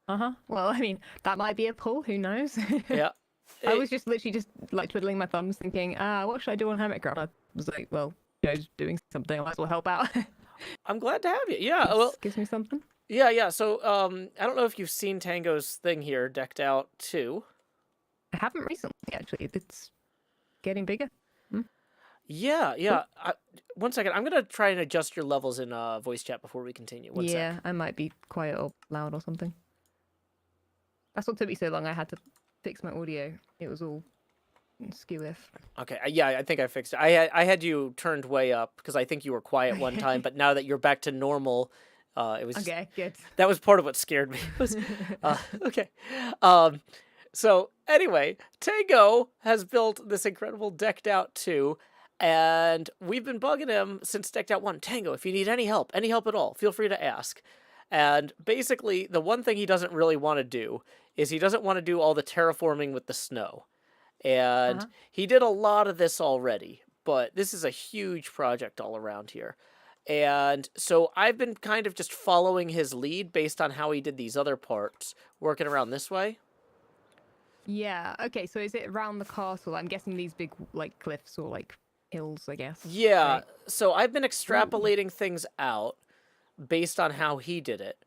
Well, I mean, that might be a pull. Who knows? Yeah. I was just literally just like twiddling my thumbs, thinking, what should I do on HermitCraft? I was like, well, Joe's doing something. I might as well help out. I'm glad to have you. Yeah. Well, Gives me something. yeah. So I don't know if you've seen Tango's thing here decked out too. I haven't recently, actually. It's getting bigger. Yeah. One second. I'm gonna try and adjust your levels in voice chat before we continue. One Yeah, sec. I might be quiet or loud or something. That's what took me so long. I had to fix my audio. It was all skew if. Okay. Yeah, I think I fixed it. I had you turned way up because I think you were quiet one time, but now that you're back to normal, it was just, Okay, good. that was part of what scared me. Okay. So anyway, Tango has built this incredible decked out 2, and we've been bugging him since decked out 1. Tango, if you need any help at all, feel free to ask. And basically, the one thing he doesn't really want to do is he doesn't want to do all the terraforming with the snow. And he did a lot of this already, but this is a huge project all around here. And so I've been kind of just following his lead based on how he did these other parts, working around this way. Yeah, okay, so is it around the castle? I'm guessing these big, like, cliffs or, like, hills, I guess. Yeah, right? so I've been extrapolating things out based on how he did it.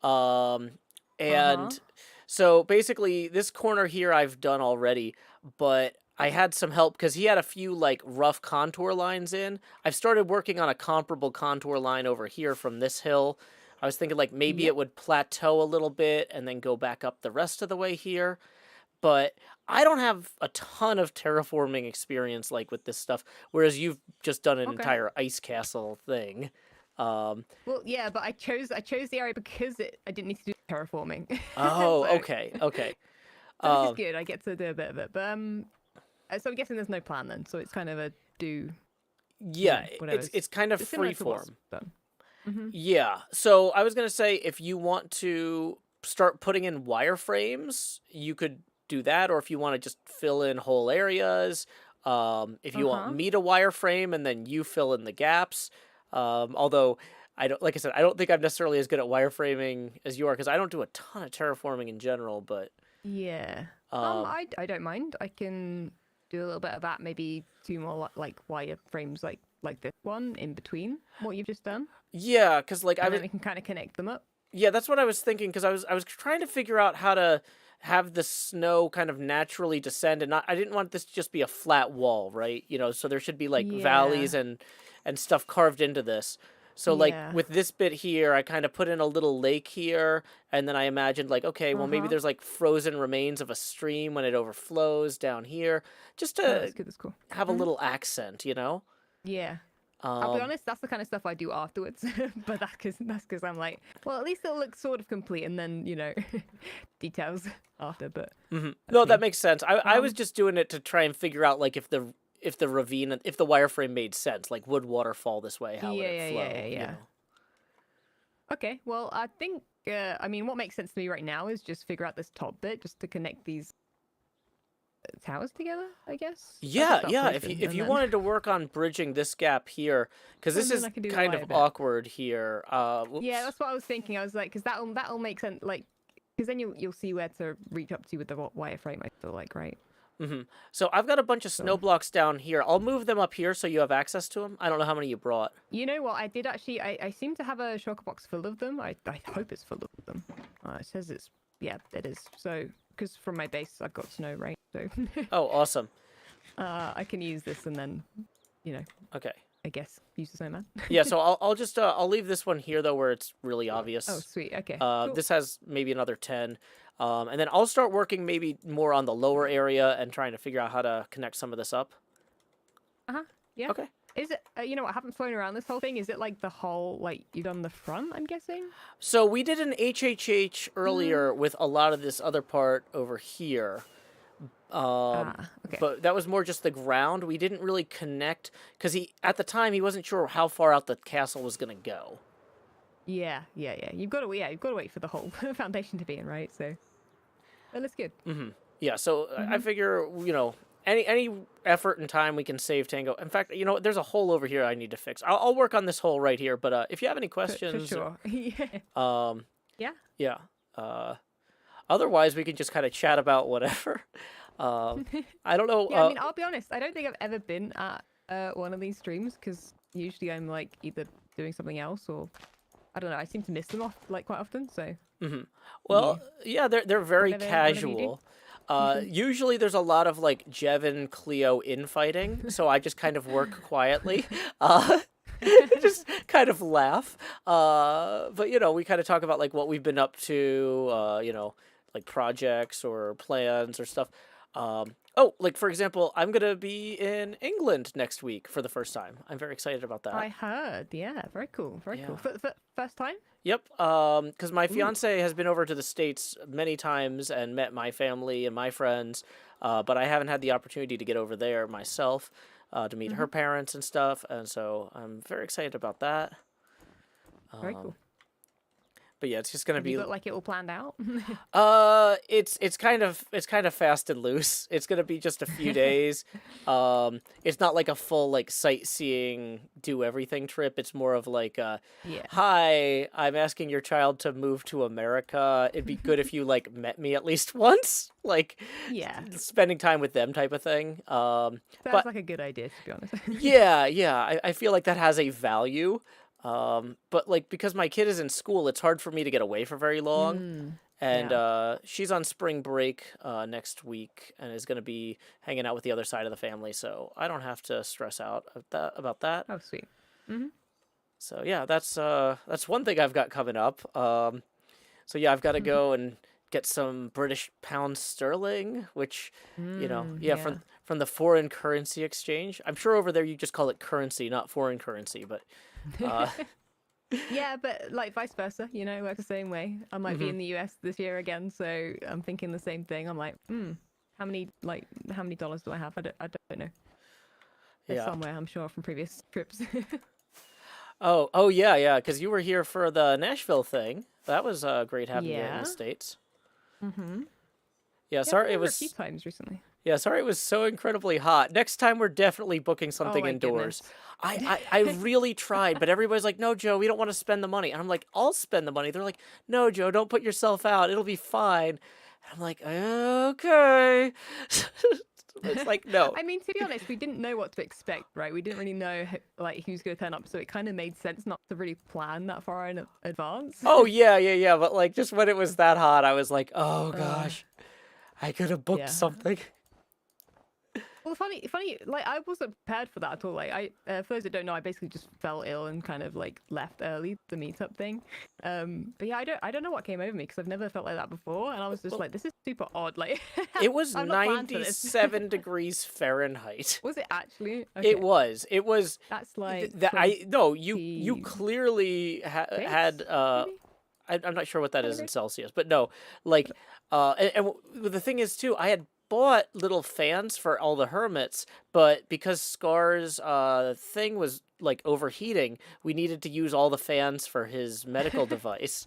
And so basically this corner here I've done already, but I had some help because he had a few like rough contour lines in. I've started working on a comparable contour line over here from this hill. I was thinking like maybe it would plateau a little bit and then go back up the rest of the way here. But I don't have a ton of terraforming experience like with this stuff, whereas you've just done an entire ice castle thing. Well, yeah, but I chose the area because I didn't need to do terraforming. Oh, So- okay. So this is good. I get to do a bit of it, but so I'm guessing there's no plan then. So it's kind of a do. Yeah, whatever. it's kind of Similar free to what's form. done. Yeah. So I was gonna say if you want to start putting in wireframes, you could do that, or if you want to just fill in whole areas. If you want me to wireframe and then you fill in the gaps. Although I don't, like I said, I don't think I'm necessarily as good at wireframing as you are because I don't do a ton of terraforming in general. But Yeah. I don't mind. I can do a little bit of that. Maybe 2 more like wireframes, like this one in between what you've just done. yeah, because like And then we can kind of connect them up. Yeah, that's what I was thinking because I was trying to figure out how to have the snow kind of naturally descend and not I didn't want this to just be a flat wall, right? You know, so there should be like valleys and stuff carved into this. So like with this bit here, I kind of put in a little lake here and then I imagined like okay, well maybe there's like frozen remains of a stream when it overflows down here just to That's good. That's cool. have a little accent, you know? Yeah. I'll be honest, that's the kind of stuff I do afterwards. But that's because I'm like, well, at least it'll look sort of complete, and then details after. But no, that makes sense. I was just doing it to try and figure out like if the ravine, if the wireframe made sense, like would water fall this way? How would it flow? Yeah. You know? Okay, well, I think I mean, what makes sense to me right now is just figure out this top bit, just to connect these towers together, I guess. Yeah. If you wanted to work on bridging this gap here, because this is kind of awkward here. Yeah, that's what I was thinking. I was like, because that'll make sense. Like, because then you'll see where to reach up to with the wireframe. I feel like, right? So I've got a bunch of snow blocks down here. I'll move them up here so you have access to them. I don't know how many you brought. You know what? I did actually. I seem to have a shulker box full of them. I hope it's full of them. It says it's it is. So because from my base I've got snow, right? So. Oh, awesome. I can use this and then, Okay. I guess use the snowman. Yeah. So I'll just I'll leave this one here though where it's really obvious. Oh, sweet. Okay. Cool. This has maybe another 10. And then I'll start working maybe more on the lower area and trying to figure out how to connect some of this up. Yeah. Okay. Is it? You know what? I haven't flown around this whole thing. Is it like the whole like you've done the front? I'm guessing. So we did an HHH earlier with a lot of this other part over here. Okay. But that was more just the ground. We didn't really connect because at the time he wasn't sure how far out the castle was gonna go. Yeah. You've got to wait for the whole foundation to be in, right? So, well, that's good. Yeah, so I figure, any effort and time we can save Tango. In fact, there's a hole over here I need to fix. I'll work on this hole right here, but if you have any For questions, sure. Yeah. yeah. Otherwise, we can just kind of chat about whatever. I don't know. Yeah, I mean, I'll be honest. I don't think I've ever been at one of these streams because usually I'm like either doing something else or I don't know. I seem to miss them off like quite often. So. Well, yeah, they're very Whatever you do. casual. Usually there's a lot of like Jev and Cleo infighting, so I just kind of work quietly. Just kind of laugh. But we kind of talk about like what we've been up to, like projects or plans or stuff. Like for example, I'm gonna be in England next week for the first time. I'm very excited about that. I heard. Yeah. Very cool. Very cool. For first time. Yep. Because my fiance has been over to the States many times and met my family and my friends, but I haven't had the opportunity to get over there myself to meet her parents and stuff, and so I'm very excited about that. Very cool. But yeah, it's just gonna Have be. you got like it all planned out? It's kind of fast and loose. It's gonna be just a few days. It's not like a full like sightseeing, do everything trip. It's more of like, hi, I'm asking your child to move to America. It'd be good if you like met me at least once, like, Yeah. spending time with them type of thing. Sounds but like a good idea, to be honest. yeah, I feel like that has a value. But like because my kid is in school, it's hard for me to get away for very long. And she's on spring break next week and is going to be hanging out with the other side of the family, so I don't have to stress out about that. Oh, sweet. So yeah, that's one thing I've got coming up. So yeah, I've got to go and get some British pound sterling, which from the foreign currency exchange. I'm sure over there you just call it currency, not foreign currency, but. Yeah, but like vice versa, it works the same way. I might be in the US this year again, so I'm thinking the same thing. I'm like, how many dollars do I have? I don't know. It's somewhere, I'm sure, from previous trips. Oh yeah, because you were here for the Nashville thing. That was great having you in the States. Yeah, sorry it was a few times recently. Yeah, sorry it was so incredibly hot. Next time we're definitely booking something my indoors. goodness. I really tried, but everybody's like, no, Joe, we don't want to spend the money. And I'm like, I'll spend the money. They're like, no, Joe, don't put yourself out. It'll be fine. And I'm like, okay. It's like, no. I mean, to be honest, we didn't know what to expect, right? We didn't really know who's going to turn up, so it kind of made sense not to really plan that far in advance. Oh, yeah. But like, just when it was that hot, I was like, oh, gosh. I could have booked something. Well, funny, like I wasn't prepared for that at all. Like for those that don't know, I basically just fell ill and kind of like left early the meetup thing. But yeah, I don't know what came over me because I've never felt like that before, and I was just like, this is super odd. Like it was I'm not planned for this. 97 degrees Fahrenheit. Was it actually? Okay. It was. That's like you clearly had I'm not sure what that is in Celsius, but no, like and the thing is too, I had bought little fans for all the hermits, but because Scar's thing was like overheating, we needed to use all the fans for his medical device.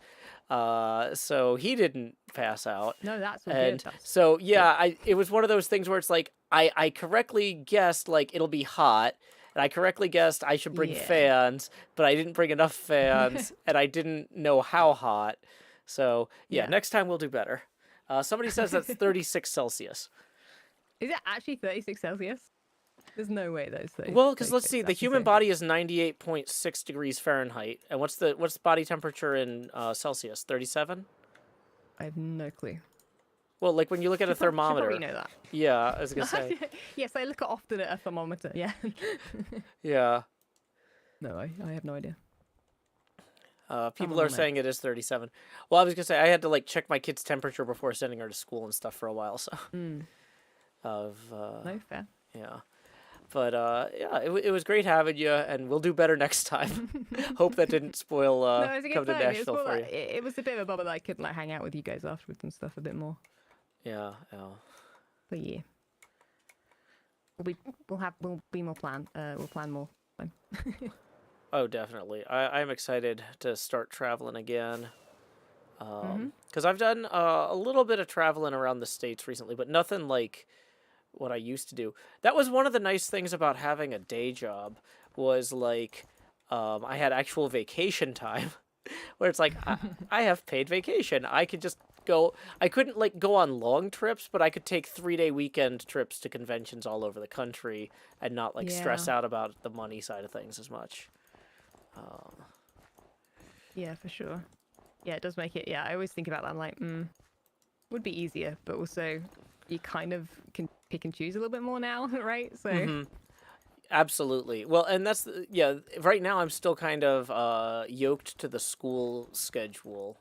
So he didn't pass out. No, that's and good. So yeah, it was one of those things where it's like I correctly guessed like it'll be hot. And I correctly guessed I should bring fans, but I didn't bring enough fans, and I didn't know how hot. So yeah, next time we'll do better. Somebody says that's 36 Celsius. Is it actually 36 Celsius? There's no way those things. Well, because let's see, the human body is 98.6 degrees Fahrenheit, and what's the body temperature in Celsius? 37? I have no clue. Well, like when you look at a thermometer. You probably know that. Yeah, I was gonna say. Yes, I look often at a thermometer. Yeah. Yeah. No, I have no idea. People are saying it is 37. Well, I was gonna say I had to like check my kid's temperature before sending her to school and stuff for a while. So. No fair. Yeah. But yeah, it was great having you, and we'll do better next time. Hope that didn't spoil No, it was a good come to time. It was Nashville more for you. like, it was a bit of a bummer that I couldn't like hang out with you guys afterwards and stuff a bit more. Yeah, yeah. But yeah, we'll be more plan. We'll plan more. Fine. Oh, definitely. I'm excited to start traveling again. Because I've done a little bit of traveling around the States recently, but nothing like what I used to do. That was one of the nice things about having a day job was like I had actual vacation time where it's like I have paid vacation. I could just go. I couldn't like go on long trips, but I could take 3-day weekend trips to conventions all over the country and not like stress Yeah. out about the money side of things as much. Yeah, for sure. Yeah, it does make it. Yeah, I always think about that. I'm like, would be easier, but also you kind of can pick and choose a little bit more now, right? So Absolutely. Well, and that's yeah. Right now, I'm still kind of yoked to the school schedule,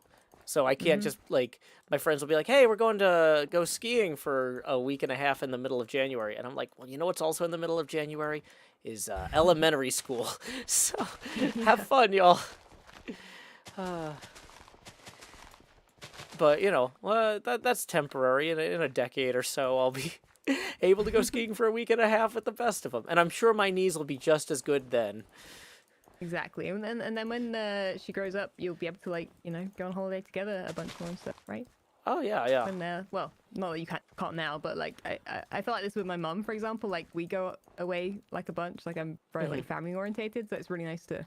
so I can't just like my friends will be like, "Hey, we're going to go skiing for a week and a half in the middle of January," and I'm like, "Well, you know what's also in the middle of January is elementary school. So have fun, y'all." But you know, that's temporary. In a decade or so, I'll be able to go skiing for a week and a half with the best of them, and I'm sure my knees will be just as good then. exactly, and then when she grows up, you'll be able to like go on holiday together a bunch more and stuff, right? Oh yeah, yeah. When well, not that you can't now, but like I feel like this with my mum, for example. Like we go away like a bunch. Like I'm very like family orientated, so it's really nice to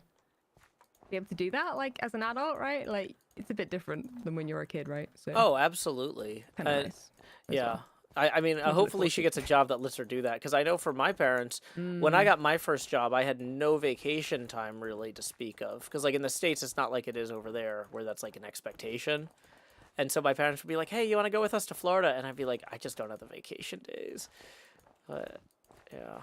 be able to do that like as an adult, right? Like it's a bit different than when you're a kid, right? So Oh, absolutely. kind of nice. as Yeah. well. I mean, to look hopefully forward she to. gets a job that lets her do that. Because I know for my parents, when I got my first job, I had no vacation time really to speak of. Because, like, in the States, it's not like it is over there where that's, like, an expectation. And so my parents would be like, hey, you want to go with us to Florida? And I'd be like, I just don't have the vacation days. But, yeah.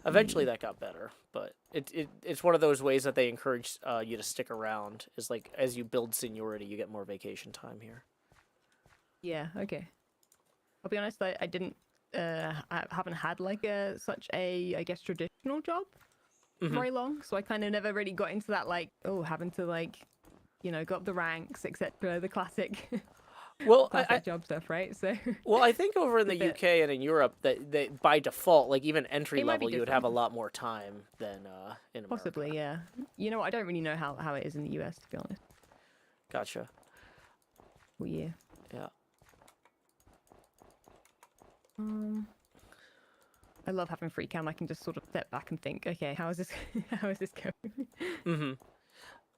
Eventually that got better. But it's one of those ways that they encourage you to stick around. Is, like, as you build seniority, you get more vacation time here. Yeah. Okay. I'll be honest. I didn't. I haven't had like such a I guess traditional job for very long, so I kind of never really got into that like having to like go up the ranks, etc. The classic Well, classic job stuff, right? So well, I think over in the bit- UK and in Europe that they by default, like even entry It might be level, you would have a different. lot more time than in America. possibly, yeah. You know, what, I don't really know how it is in the US, to be honest. Gotcha. Well, yeah. Yeah. I love having free cam. I can just sort of step back and think, okay, how is this how is this going?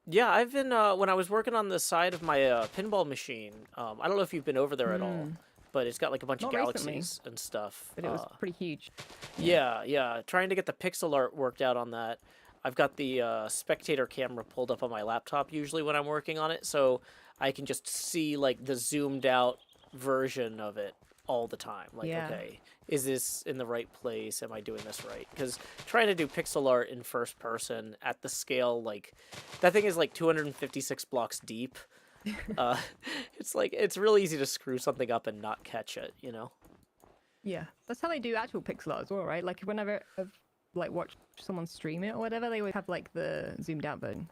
Yeah, I've been when I was working on the side of my pinball machine. I don't know if you've been over there at all, but it's got like a bunch of Not recently, galaxies and stuff. But it was pretty huge. Yeah, yeah. Trying to get the pixel art worked out on that. I've got the spectator camera pulled up on my laptop usually when I'm working on it, so I can just see like the zoomed out version of it all the time. Like, Yeah. okay, is this in the right place? Am I doing this right? Because trying to do pixel art in first person at the scale, like, that thing is like 256 blocks deep. It's like, it's really easy to screw something up and not catch it, you know? Yeah, that's how they do actual pixel art as well, right? Like whenever I've like watched someone stream it or whatever, they always have like the zoomed out version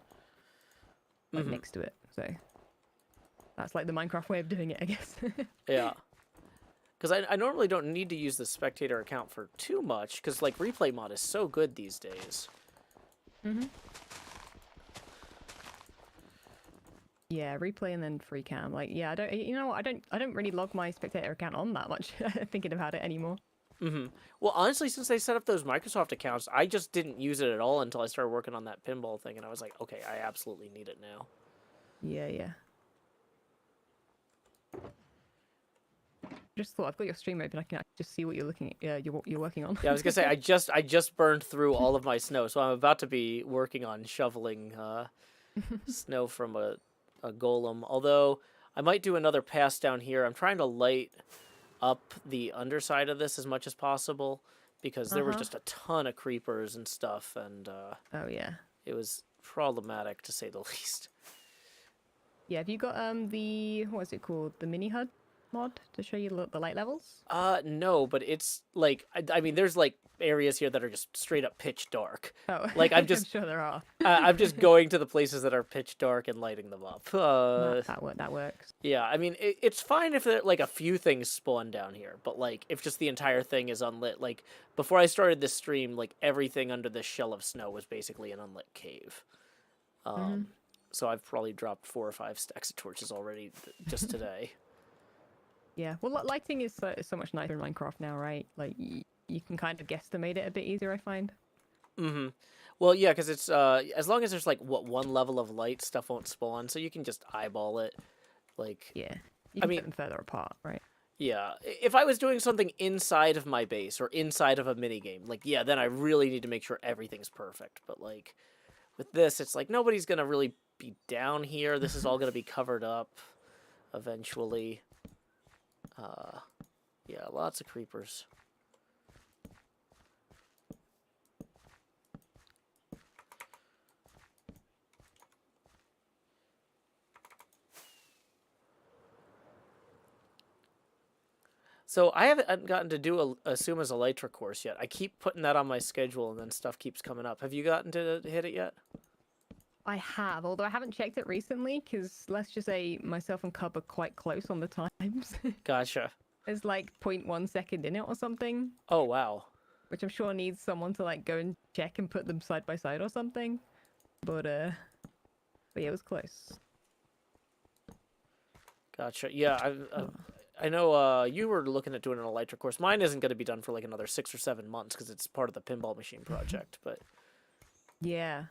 like next to it. So that's like the Minecraft way of doing it, I guess. Yeah. Because I normally don't need to use the spectator account for too much, because, like, replay mod is so good these days. Yeah, replay and then free cam. Like, yeah, I don't. You know what? I don't really log my spectator account on that much. Thinking about it anymore. Well, honestly, since they set up those Microsoft accounts, I just didn't use it at all until I started working on that pinball thing, and I was like, okay, I absolutely need it now. Yeah, yeah. Just thought I've got your stream open. I can actually just see what you're looking at. You're working on. Yeah, I was gonna say I just burned through all of my snow, so I'm about to be working on shoveling snow from a golem. Although I might do another pass down here. I'm trying to light up the underside of this as much as possible because there was just a ton of creepers and stuff, and Oh yeah. it was problematic to say the least. Yeah. Have you got the what is it called? The mini HUD mod to show you the light levels? No, but it's like I mean, there's like areas here that are just straight up pitch dark. Oh, Like I'm I'm just sure there are. I'm just going to the places that are pitch dark and lighting them up. That works. Yeah, I mean, it's fine if there, like a few things spawn down here, but like if just the entire thing is unlit. Like before I started this stream, like everything under this shell of snow was basically an unlit cave. So I've probably dropped 4 or 5 stacks of torches already just today. Yeah, well, lighting is so much nicer in Minecraft now, right? Like, you can kind of guesstimate it a bit easier, I find. Mm-hmm. Well, yeah, because it's as long as there's like one level of light, stuff won't spawn, so you can just eyeball it. Like, Yeah, you can put them further apart, right? yeah, if I was doing something inside of my base or inside of a minigame, like, yeah, then I really need to make sure everything's perfect. But like, with this, it's like nobody's gonna really be down here. This is all gonna be covered up eventually. Yeah, lots of creepers. So I haven't gotten to do a Suma's Elytra course yet. I keep putting that on my schedule, and then stuff keeps coming up. Have you gotten to hit it yet? I have, although I haven't checked it recently, because let's just say myself and Cub are quite close on the times. Gotcha. There's like 0.1 second in it or something, Oh, wow. which I'm sure needs someone to like go and check and put them side by side or something. But yeah, it was close. Gotcha. Yeah, I know you were looking at doing an Elytra course. Mine isn't going to be done for like another 6 or 7 months because it's part of the pinball machine project. But Yeah,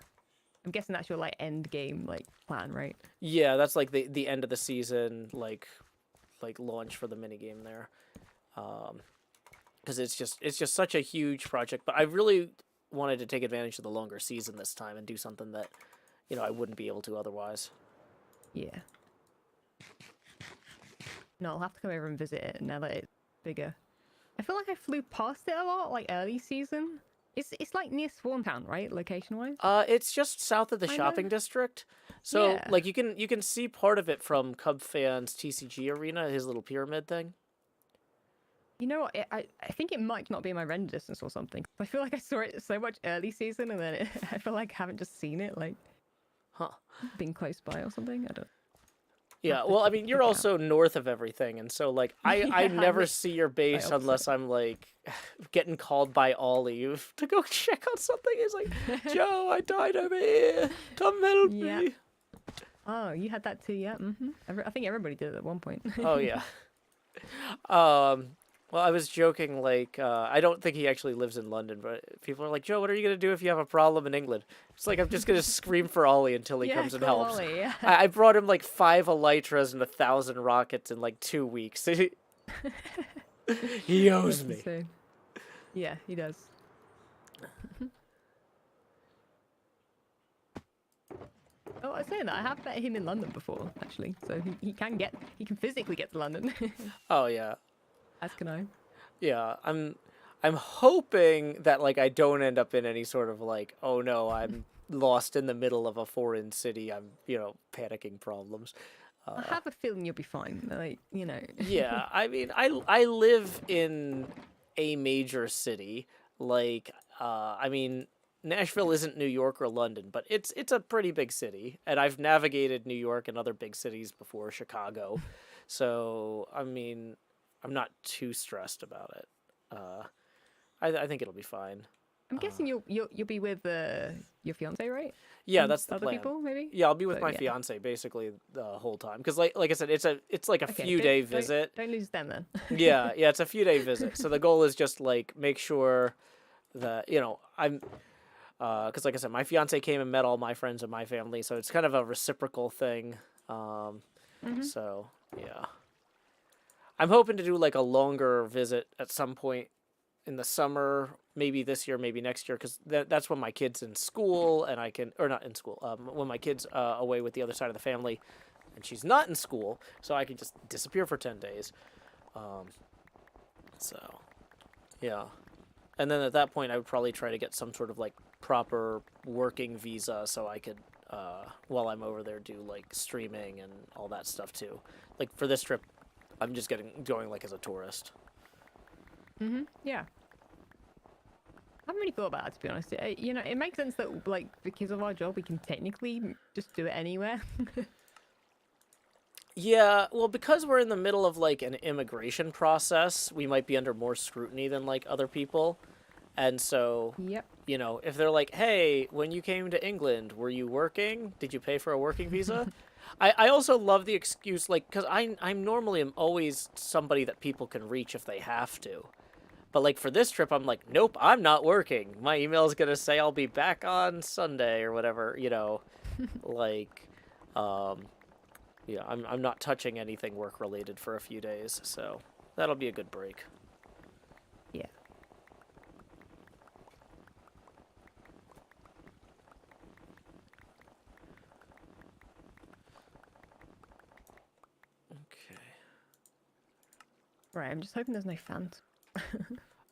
I'm guessing that's your like end game like plan, right? yeah, that's like the end of the season, like launch for the minigame there. Because it's just such a huge project. But I really wanted to take advantage of the longer season this time and do something that, you know, I wouldn't be able to otherwise. Yeah. No, I'll have to come over and visit it now that it's bigger. I feel like I flew past it a lot, like early season. It's like near Swan Town, right? Location wise. It's just south of the shopping district. So Yeah. like you can see part of it from Cub Fan's TCG arena, his little pyramid thing. You know what? I think it might not be in my render distance or something. I feel like I saw it so much early season, and then I feel like I haven't just seen it like being close by or something. I don't. Yeah, well, I mean, you're also north of everything, and so like I Yeah, never see your base opposite. unless I'm like getting called by Ollie to go check on something. It's like, Joe, I died over here. Come help Yeah. me. Oh, you had that too, yeah. I think everybody did it at one point. Oh yeah. Well, I was joking. Like, I don't think he actually lives in London, but people are like, Joe, what are you gonna do if you have a problem in England? It's like I'm just gonna screem for Ollie until he Yeah, comes and call helps. Ollie, yeah. I brought him like 5 Elytras and 1,000 rockets in like 2 weeks. He owes That's me. insane. Yeah, he does. Oh, I was saying that I have met him in London before, actually. So he can physically get to London. Oh yeah. As can I. Yeah, I'm hoping that like I don't end up in any sort of like, oh no, I'm lost in the middle of a foreign city. I'm, you know, panicking problems. I have a feeling you'll be fine. Like, you know. Yeah, I mean, I live in a major city. Like, I mean, Nashville isn't New York or London, but it's a pretty big city, and I've navigated New York and other big cities before, Chicago. So, I mean, I'm not too stressed about it. I think it'll be fine. I'm guessing you'll be with your fiance, right? Yeah, And that's the other plan. people, maybe. Yeah, I'll be with So, my yeah. fiance basically the whole time because like I said, it's like a Okay, few don't- day don't- visit. Don't lose them then. Yeah, it's a few day visit. So the goal is just like make sure that, you know, I'm because like I said, my fiance came and met all my friends and my family, so it's kind of a reciprocal thing. So yeah, I'm hoping to do like a longer visit at some point in the summer, maybe this year, maybe next year, because that's when my kid's in school and I can, or not in school, when my kid's away with the other side of the family and she's not in school, so I can just disappear for 10 days. So, yeah. And then at that point, I would probably try to get some sort of like proper working visa so I could, while I'm over there, do like streaming and all that stuff too. Like for this trip, I'm just going like as a tourist. Yeah. I haven't really thought about that, to be honest. You know, it makes sense that, like, because of our job, we can technically just do it anywhere. Yeah, well, because we're in the middle of like an immigration process, we might be under more scrutiny than like other people. And so, Yep. you know, if they're like, hey, when you came to England, were you working? Did you pay for a working visa? I also love the excuse, like, because I'm normally am always somebody that people can reach if they have to. But, like, for this trip, I'm like, nope, I'm not working. My email is going to say I'll be back on Sunday or whatever, you know. Like, yeah, I'm not touching anything work-related for a few days, so that'll be a good break. Yeah. Okay. Right, I'm just hoping there's no fans.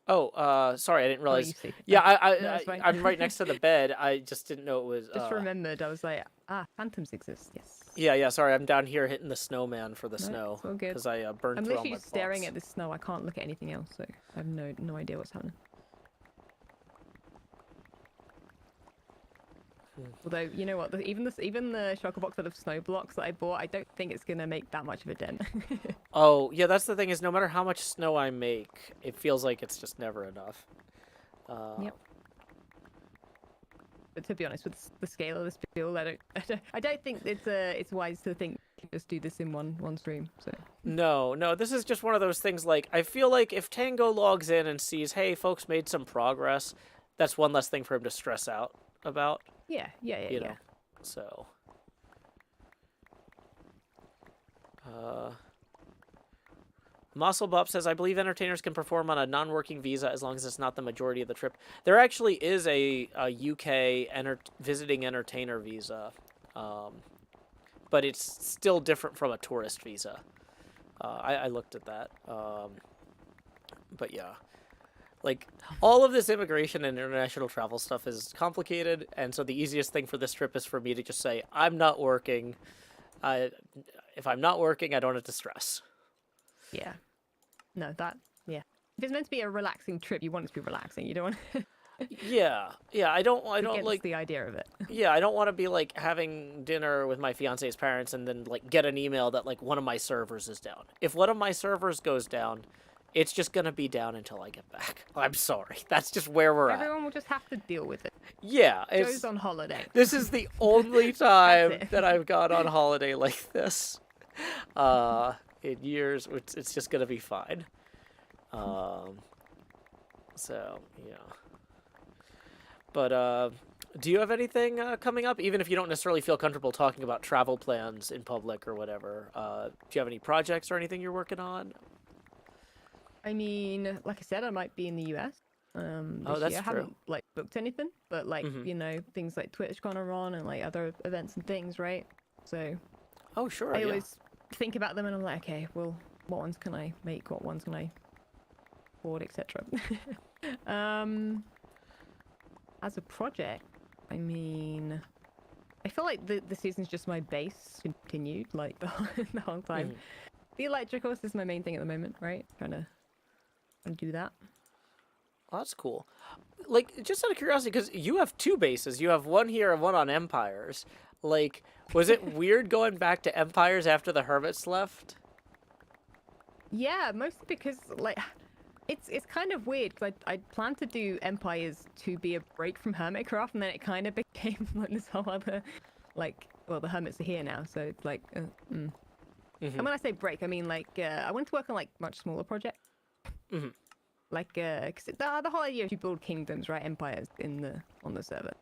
Oh, sorry, I didn't Oh, realize. you see. Yeah, No, it's fine. I'm right next to the bed. I just didn't know it was. Just remembered, I was like, phantoms exist, yes. Yeah, sorry, I'm down here hitting the snowman for the No, snow it's all good. because I burned I'm through all literally my just staring pots. at the snow. I can't look at anything else, so I have no idea what's happening. Although, you know what? Even the shocker box full of snow blocks that I bought, I don't think it's gonna make that much of a dent. Oh, yeah, that's the thing is no matter how much snow I make, it feels like it's just never enough. Yep. But to be honest, with the scale of this build, I don't think it's wise to think just do this in one stream. So No, this is just one of those things. Like I feel like if Tango logs in and sees, hey, folks made some progress, that's one less thing for him to stress out about. yeah. You know, so. Muscle Bop says, I believe entertainers can perform on a non-working visa as long as it's not the majority of the trip. There actually is a UK visiting entertainer visa, but it's still different from a tourist visa. I looked at that. But yeah. Like, all of this immigration and international travel stuff is complicated, and so the easiest thing for this trip is for me to just say, I'm not working. If I'm not working, I don't have to stress. Yeah. No, yeah. If it's meant to be a relaxing trip, you want it to be relaxing. You don't want Yeah, I don't against like the idea of it. Yeah, I don't want to be like having dinner with my fiance's parents and then like get an email that like one of my servers is down. If one of my servers goes down, it's just gonna be down until I get back. I'm sorry. That's just where we're at. Everyone will just have to deal with it. Yeah, Joe's on holiday. This is the only time it. that I've gone on holiday like this. In years, it's just gonna be fine. So yeah. But do you have anything coming up? Even if you don't necessarily feel comfortable talking about travel plans in public or whatever, do you have any projects or anything you're working on? I mean, like I said, I might be in the US. Oh, This that's year. I true. haven't like booked anything, but like you know, things like TwitchCon are on and like other events and things, right? So Oh, sure. I Yeah. always think about them and I'm like, okay, well, what ones can I make? What ones can I afford, etc. As a project, I mean, I feel like the season's just my base continued like the whole time. The electric horse is my main thing at the moment, right? Trying to do that. Oh, that's cool. Like, just out of curiosity, because you have two bases. You have one here and one on Empires. Like, was it weird going back to Empires after the Hermits left? Yeah, mostly because like it's kind of weird because I planned to do Empires to be a break from HermitCraft, and then it kind of became like this whole other like, well, the Hermits are here now, so it's like And when I say break, I mean like I went to work on like much smaller projects. Like because the whole idea is you build kingdoms, right? Empires on the server.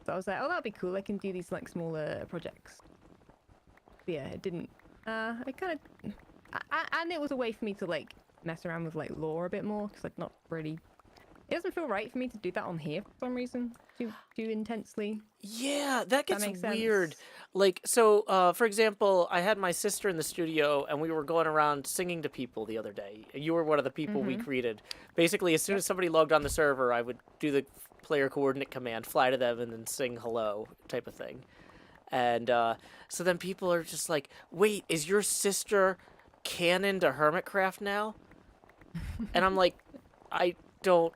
So I was like, oh, that'd be cool. I can do these like smaller projects. But yeah, it didn't. I kind of, and it was a way for me to like mess around with like lore a bit more because like not really. It doesn't feel right for me to do that on here for some reason too intensely. Yeah, that gets makes weird. sense. Like, so, for example, I had my sister in the studio, and we were going around singing to people the other day. You were one of the people we greeted. Basically, as soon as somebody logged on the server, I would do the player coordinate command, fly to them, and then sing hello type of thing. And so then people are just like, wait, is your sister canon to HermitCraft now? And I'm like, I don't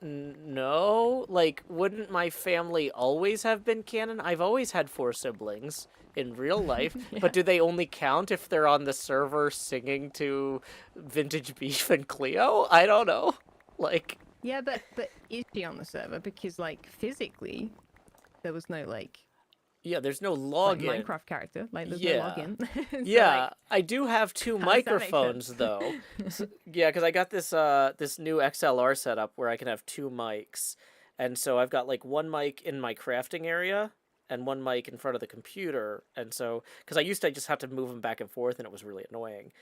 know. Like, wouldn't my family always have been canon? I've always had 4 siblings in real life, Yeah. but do they only count if they're on the server singing to Vintage Beef and Cleo? I don't know. Like, Yeah, but is she on the server? Because like physically, there was no like yeah, there's no login. Minecraft character. Like there's Yeah. no login. So, Yeah, like, I do have 2 how does that make microphones sense? though. Yeah, because I got this new XLR setup where I can have 2 mics, and so I've got like 1 mic in my crafting area and 1 mic in front of the computer, and so because I used to just have to move them back and forth, and it was really annoying,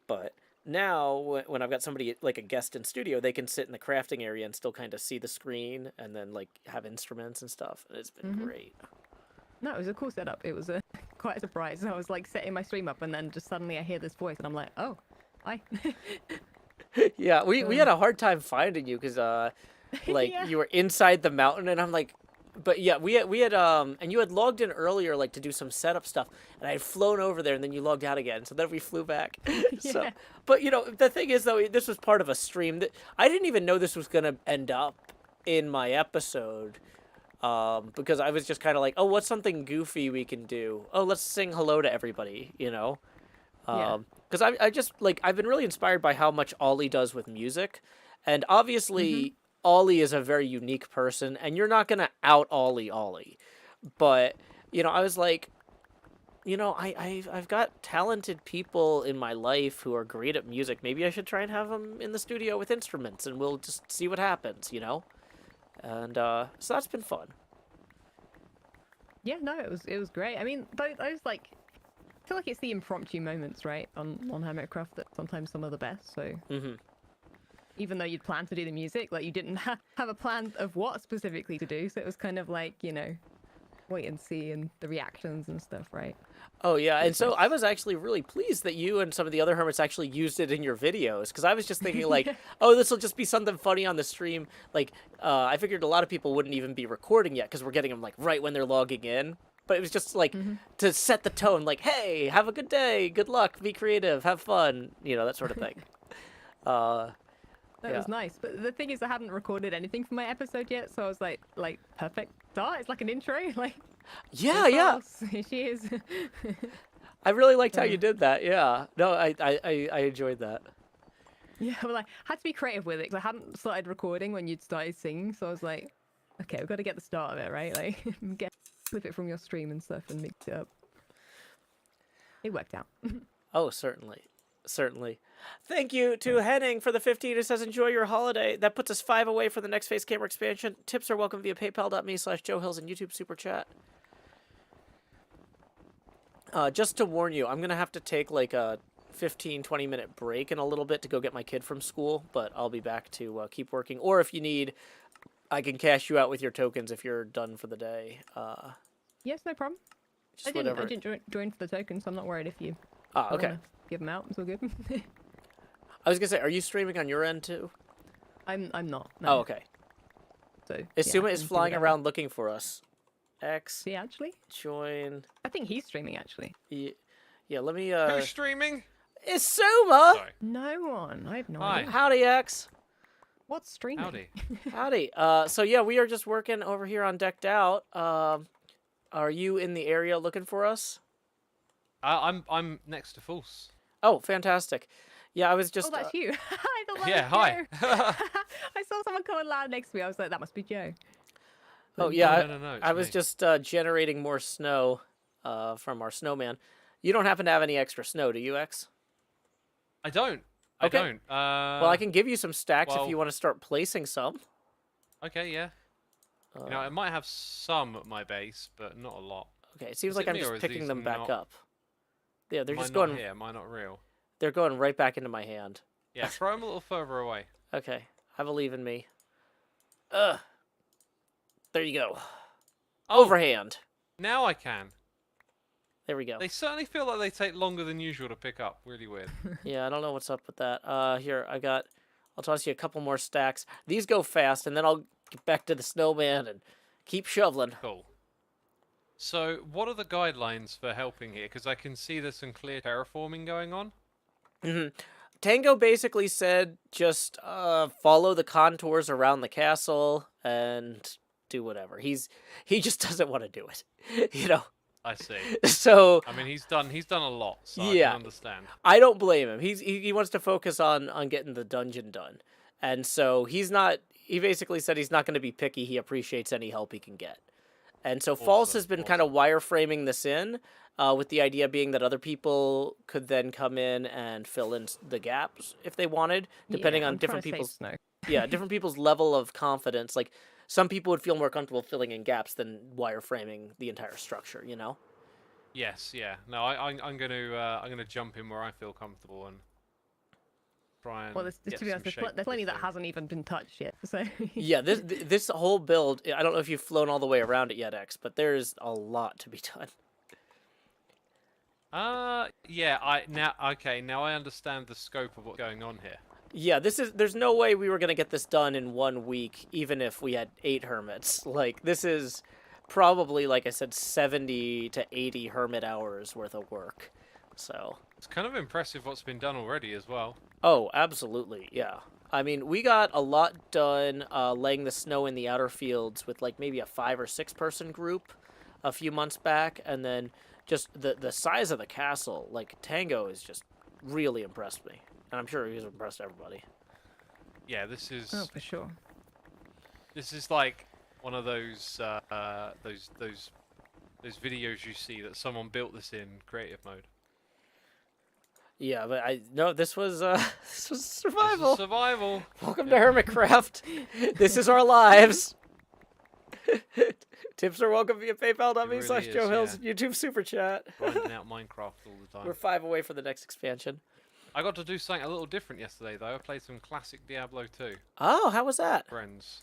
but now when I've got somebody like a guest in studio, they can sit in the crafting area and still kind of see the screen and then like have instruments and stuff. And it's been great. No, it was a cool setup. It was quite a surprise. I was like setting my stream up, and then just suddenly I hear this voice, and I'm like, oh, hi. Yeah, we had a hard time finding you because like Yeah. you were inside the mountain, and I'm like, but yeah, we had and you had logged in earlier like to do some setup stuff, and I had flown over there, and then you logged out again, so then we flew back. So, Yeah. but you know, the thing is though, this was part of a stream that I didn't even know this was gonna end up in my episode. Because I was just kind of like, oh, what's something goofy we can do? Oh, let's sing hello to everybody, you know? Yeah. Because I just, like, I've been really inspired by how much Ollie does with music. And obviously, Ollie is a very unique person, and you're not going to out Ollie. But, you know, I was like, you know, I've got talented people in my life who are great at music. Maybe I should try and have them in the studio with instruments, and we'll just see what happens, you know? And so that's been fun. Yeah, no, it was great. I mean, those like, I feel like it's the impromptu moments, right, on HermitCraft that sometimes some are the best. So even though you'd planned to do the music, like you didn't have a plan of what specifically to do, so it was kind of like, you know, wait and see and the reactions and stuff, right? Oh yeah, and so I was actually really pleased that you and some of the other hermits actually used it in your videos, because I was just thinking like, oh, this will just be something funny on the stream. Like, I figured a lot of people wouldn't even be recording yet because we're getting them like right when they're logging in. But it was just like to set the tone, like, hey, have a good day, good luck, be creative, have fun, you know, that sort of thing. That was nice. But the thing is, I hadn't recorded anything for my episode yet, so I was like perfect start. It's like an intro, like. Yeah, Of yeah. course, here she is. I really liked how you did that. Yeah. No, I enjoyed that. Yeah, well, I had to be creative with it because I hadn't started recording when you'd started singing, so I was like, okay, we've got to get the start of it, right? Like, clip it from your stream and stuff and mix it up. It worked out. Oh, certainly. Certainly. Thank you to Henning for the 15 who says, enjoy your holiday. That puts us 5 away for the next face camera expansion. Tips are welcome via paypal.me/JoeHills and YouTube Super Chat. Just to warn you, I'm going to have to take like a 15-20 minute break in a little bit to go get my kid from school, but I'll be back to keep working. Or if you need, I can cash you out with your tokens if you're done for the day. Yes, no problem. Just I whatever. didn't join for the token, so I'm not worried if you Ah, okay. wanna give them out. It's all good. I was going to say, are you streaming on your end too? I'm not. No. Oh, okay. So Isuma I is can do flying whatever. around looking for us. X, See, actually, join. I think he's streaming actually. Yeah, let me, Who's streaming? Isuma! Sorry. No one. I have no Hi. idea. Howdy, X. What's streaming? Howdy. Howdy. So yeah, we are just working over here on Decked Out. Are you in the area looking for us? I'm next to False. Oh, fantastic. Yeah, I was just... Oh, that's you. I thought that Yeah, was hi. Joe. I saw someone coming loud next to me. I was like, that must be Joe. oh, yeah, No, it's I was me. just generating more snow from our snowman. You don't happen to have any extra snow, do you, X? I don't. Okay. I don't. Well, I can give you some stacks if well- you want to start placing some. Okay, yeah. You know, I might have some at my base, but not a lot. Okay, it seems Is like it I'm me, or just is picking these them back not- up. Yeah, they're Am I just not going... here? Am I not real? They're going right back into my hand. Yeah, throw them a little further away. Okay, I believe in me. Ugh. There you go. Overhand. Now I can. There we go. They certainly feel like they take longer than usual to pick up. Really weird. Yeah, I don't know what's up with that. Here, I'll toss you a couple more stacks. These go fast, and then I'll get back to the snowman and keep shoveling. Cool. So, what are the guidelines for helping here? Because I can see there's some clear terraforming going on. Mhm. Tango basically said just follow the contours around the castle and do whatever. He just doesn't want to do it, you know. I see. So I mean, he's done a lot, so I can yeah, understand. I don't blame him. He wants to focus on getting the dungeon done, and so he's not. He basically said he's not going to be picky. He appreciates any help he can get. And so False Awesome, has been kind of wireframing this in, with the idea being that other people could then come in and fill in the gaps if they wanted, depending Yeah, on I'm trying different to save people's snow. different people's level of confidence. Like some people would feel more comfortable filling in gaps than wireframing the entire structure. You know? Yes, yeah. No, I'm gonna jump in where I feel comfortable and try and Well, to get be some honest, there's, shape there's with plenty this that thing. hasn't even been touched yet. So Yeah. This whole build. I don't know if you've flown all the way around it yet, X, but there's a lot to be done. Yeah. Now I understand the scope of what's going on here. Yeah, there's no way we were going to get this done in 1 week, even if we had 8 hermits. Like, this is probably, like I said, 70 to 80 hermit hours worth of work. So, It's kind of impressive what's been done already as well. oh, absolutely, yeah. I mean, we got a lot done laying the snow in the outer fields with, like, maybe a 5 or 6 person group a few months back, and then just the size of the castle, like, Tango has just really impressed me. And I'm sure he's impressed everybody. Yeah, this is oh, for sure. like one of those videos you see that someone built this in creative mode. Yeah, but this was this was This survival. is survival. Welcome to HermitCraft. This is our lives. Tips are welcome via really PayPal.me/Joe is, Hills YouTube Super Chat. Grinding out Minecraft all the time. We're 5 away from the next expansion. I got to do something a little different yesterday though. I played some classic Diablo 2. Oh, how was that? Friends.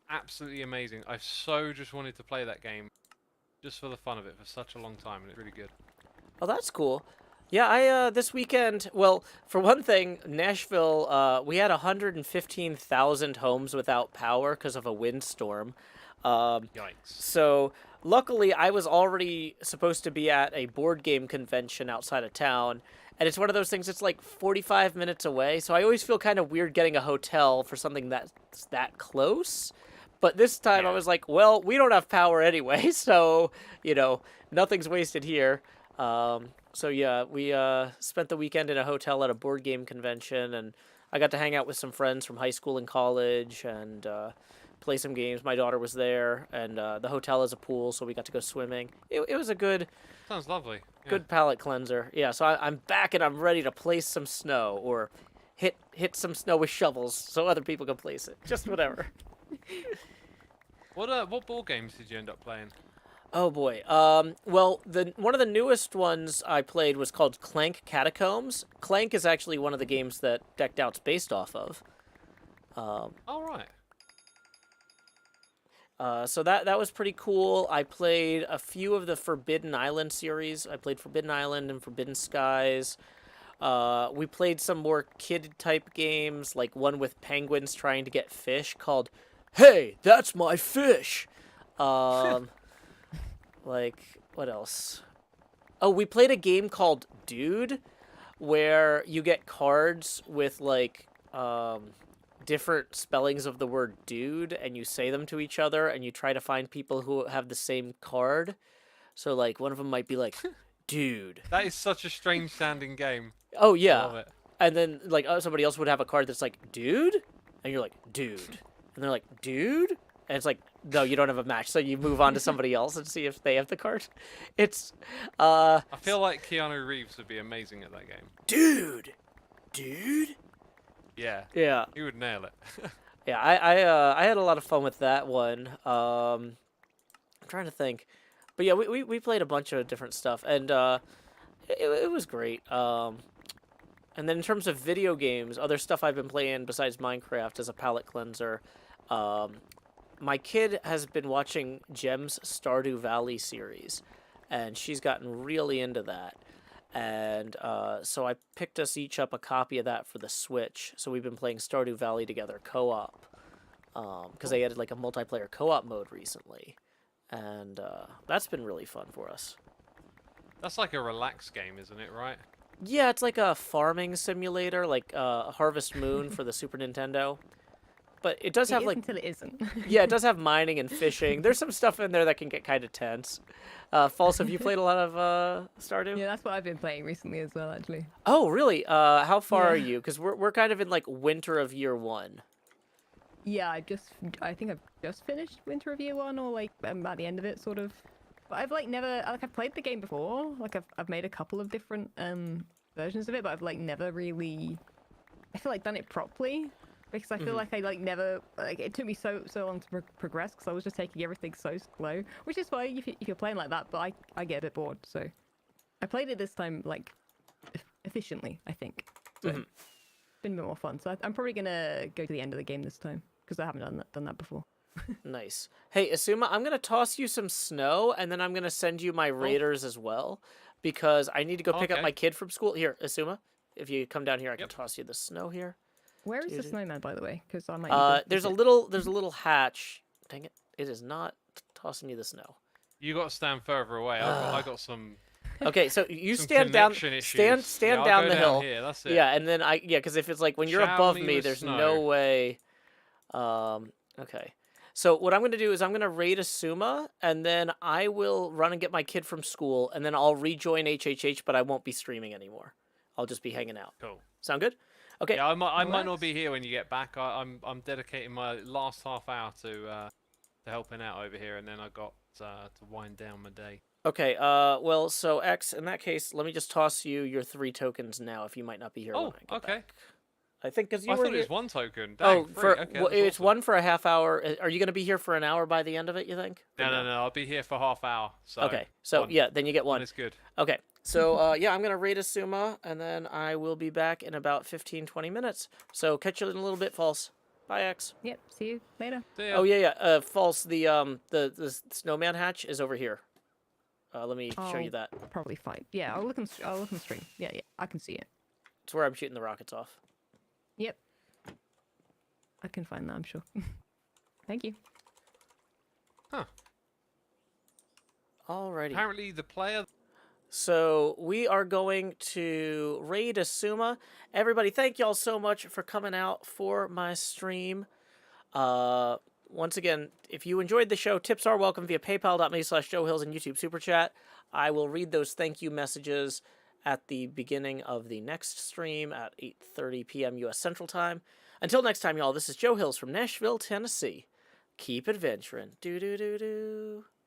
Absolutely amazing. I so just wanted to play that game just for the fun of it for such a long time, and it's really good. Oh, that's cool. Yeah, I this weekend. Well, for one thing, Nashville. We had 115,000 homes without power because of a windstorm. Yikes. So luckily, I was already supposed to be at a board game convention outside of town, and it's one of those things. It's like 45 minutes away, so I always feel kind of weird getting a hotel for something that's that close. But this time, I was like, well, we don't have power anyway, so nothing's wasted here. So yeah, we spent the weekend in a hotel at a board game convention, and I got to hang out with some friends from high school and college, and play some games. My daughter was there, and the hotel has a pool, so we got to go swimming. It was a good Sounds lovely. Yeah. good palate cleanser. Yeah, so I'm back and I'm ready to place some snow or hit some snow with shovels so other people can place it. Just whatever. What board games did you end up playing? Oh boy. Well, one of the newest ones I played was called Clank Catacombs. Clank is actually one of the games that Decked Out's based off of. All right. So that was pretty cool. I played a few of the Forbidden Island series. I played Forbidden Island and Forbidden Skies. We played some more kid-type games, like one with penguins trying to get fish called Hey, That's My Fish! Like, what else? Oh, we played a game called Dude, where you get cards with, like, different spellings of the word dude, and you say them to each other, and you try to find people who have the same card. So, like, one of them might be like, dude. That is such a strange sounding game. Oh, I yeah. love it. And then, like, somebody else would have a card that's like, dude? And you're like, dude. And they're like, dude? And it's like, no, you don't have a match, so you move on to somebody else and see if they have the card. It's, I feel like Keanu Reeves would be amazing at that game. dude! Dude? Yeah. Yeah. He would nail it. Yeah, I had a lot of fun with that one. I'm trying to think. But yeah, we played a bunch of different stuff, and it was great. And then in terms of video games, other stuff I've been playing besides Minecraft as a palate cleanser, my kid has been watching Jem's Stardew Valley series, and she's gotten really into that. And so I picked us each up a copy of that for the Switch. So we've been playing Stardew Valley together co-op, because they added like a multiplayer co-op mode recently, and that's been really fun for us. That's like a relaxed game, isn't it? Right? Yeah, it's like a farming simulator, like Harvest Moon for the Super Nintendo. But it does It have is like, until it isn't. yeah, it does have mining and fishing. There's some stuff in there that can get kind of tense. False, have you played a lot of Stardew? Yeah, that's what I've been playing recently as well, actually. Oh, really? How far are Yeah. you? Because we're kind of in like winter of year 1. Yeah, I think I've just finished Winter of Year 1, or like I'm at the end of it, sort of. But I've like never, like I've played the game before, like I've made a couple of different versions of it, but I've like never really, I feel like done it properly. Because I feel like I like never, like it took me so long to progress because I was just taking everything so slow, which is fine if you're playing like that, but I get a bit bored, so I played it this time like efficiently, I think. So it's been a bit more fun. So I'm probably gonna go to the end of the game this time because I haven't done that before. Nice. Hey, Asuma, I'm gonna toss you some snow, and then I'm gonna send you my raiders as well, because I need to go pick up Okay. my kid from school. Here, Asuma, if you come down here, I can Yep. toss you the snow here. Where is the snowman, by the way? Because I might. Need to There's a visit. little hatch. Dang it! It is not tossing you the snow. You got to stand further away. I got some Okay, so you some stand down, connection issues. stand Yeah, I'll down go the hill. Here, that's it. Yeah, and then because if it's like when you're Shower above me me, with there's snow. no way. Okay. So what I'm gonna do is I'm gonna raid Asuma, and then I will run and get my kid from school, and then I'll rejoin HHH, but I won't be streaming anymore. I'll just be hanging out. Cool. Sound good? Okay. Yeah, I might not works. be here when you get back. I'm dedicating my last half hour to helping out over here, and then I got to wind down my day. Okay. Well, so X, in that case, let me just toss you your 3 tokens now, if you might not be here. Oh, when I get okay. back. I think because you I were thought it here. was 1 token. Oh, Dang, for okay, well, that's it's awesome. 1 for a half hour. Are you gonna be here for an hour by the end of it? You think? Or No, I'll be here for half hour. So Okay. So 1. yeah, then you get 1. 1 is good. Okay. So yeah, I'm gonna raid Asuma, and then I will be back in about 15-20 minutes. So catch you in a little bit, False. Bye, X. Yep. See you later. See ya. Oh yeah. False. The snowman hatch is over here. Let me show you that. Probably fine. Yeah, I'll look on stream. Yeah, I can see it. It's where I'm shooting the rockets off. Yep. I can find that, I'm sure. Thank you. Huh. Alrighty. Apparently the player. So we are going to raid Asuma. Everybody, thank y'all so much for coming out for my stream. Once again, if you enjoyed the show, tips are welcome via paypal.me/JoeHills and YouTube Super Chat. I will read those thank you messages at the beginning of the next stream at 8:30 p.m. U.S. Central Time. Until next time, y'all, this is Joe Hills from Nashville, Tennessee. Keep adventuring. Do do do do.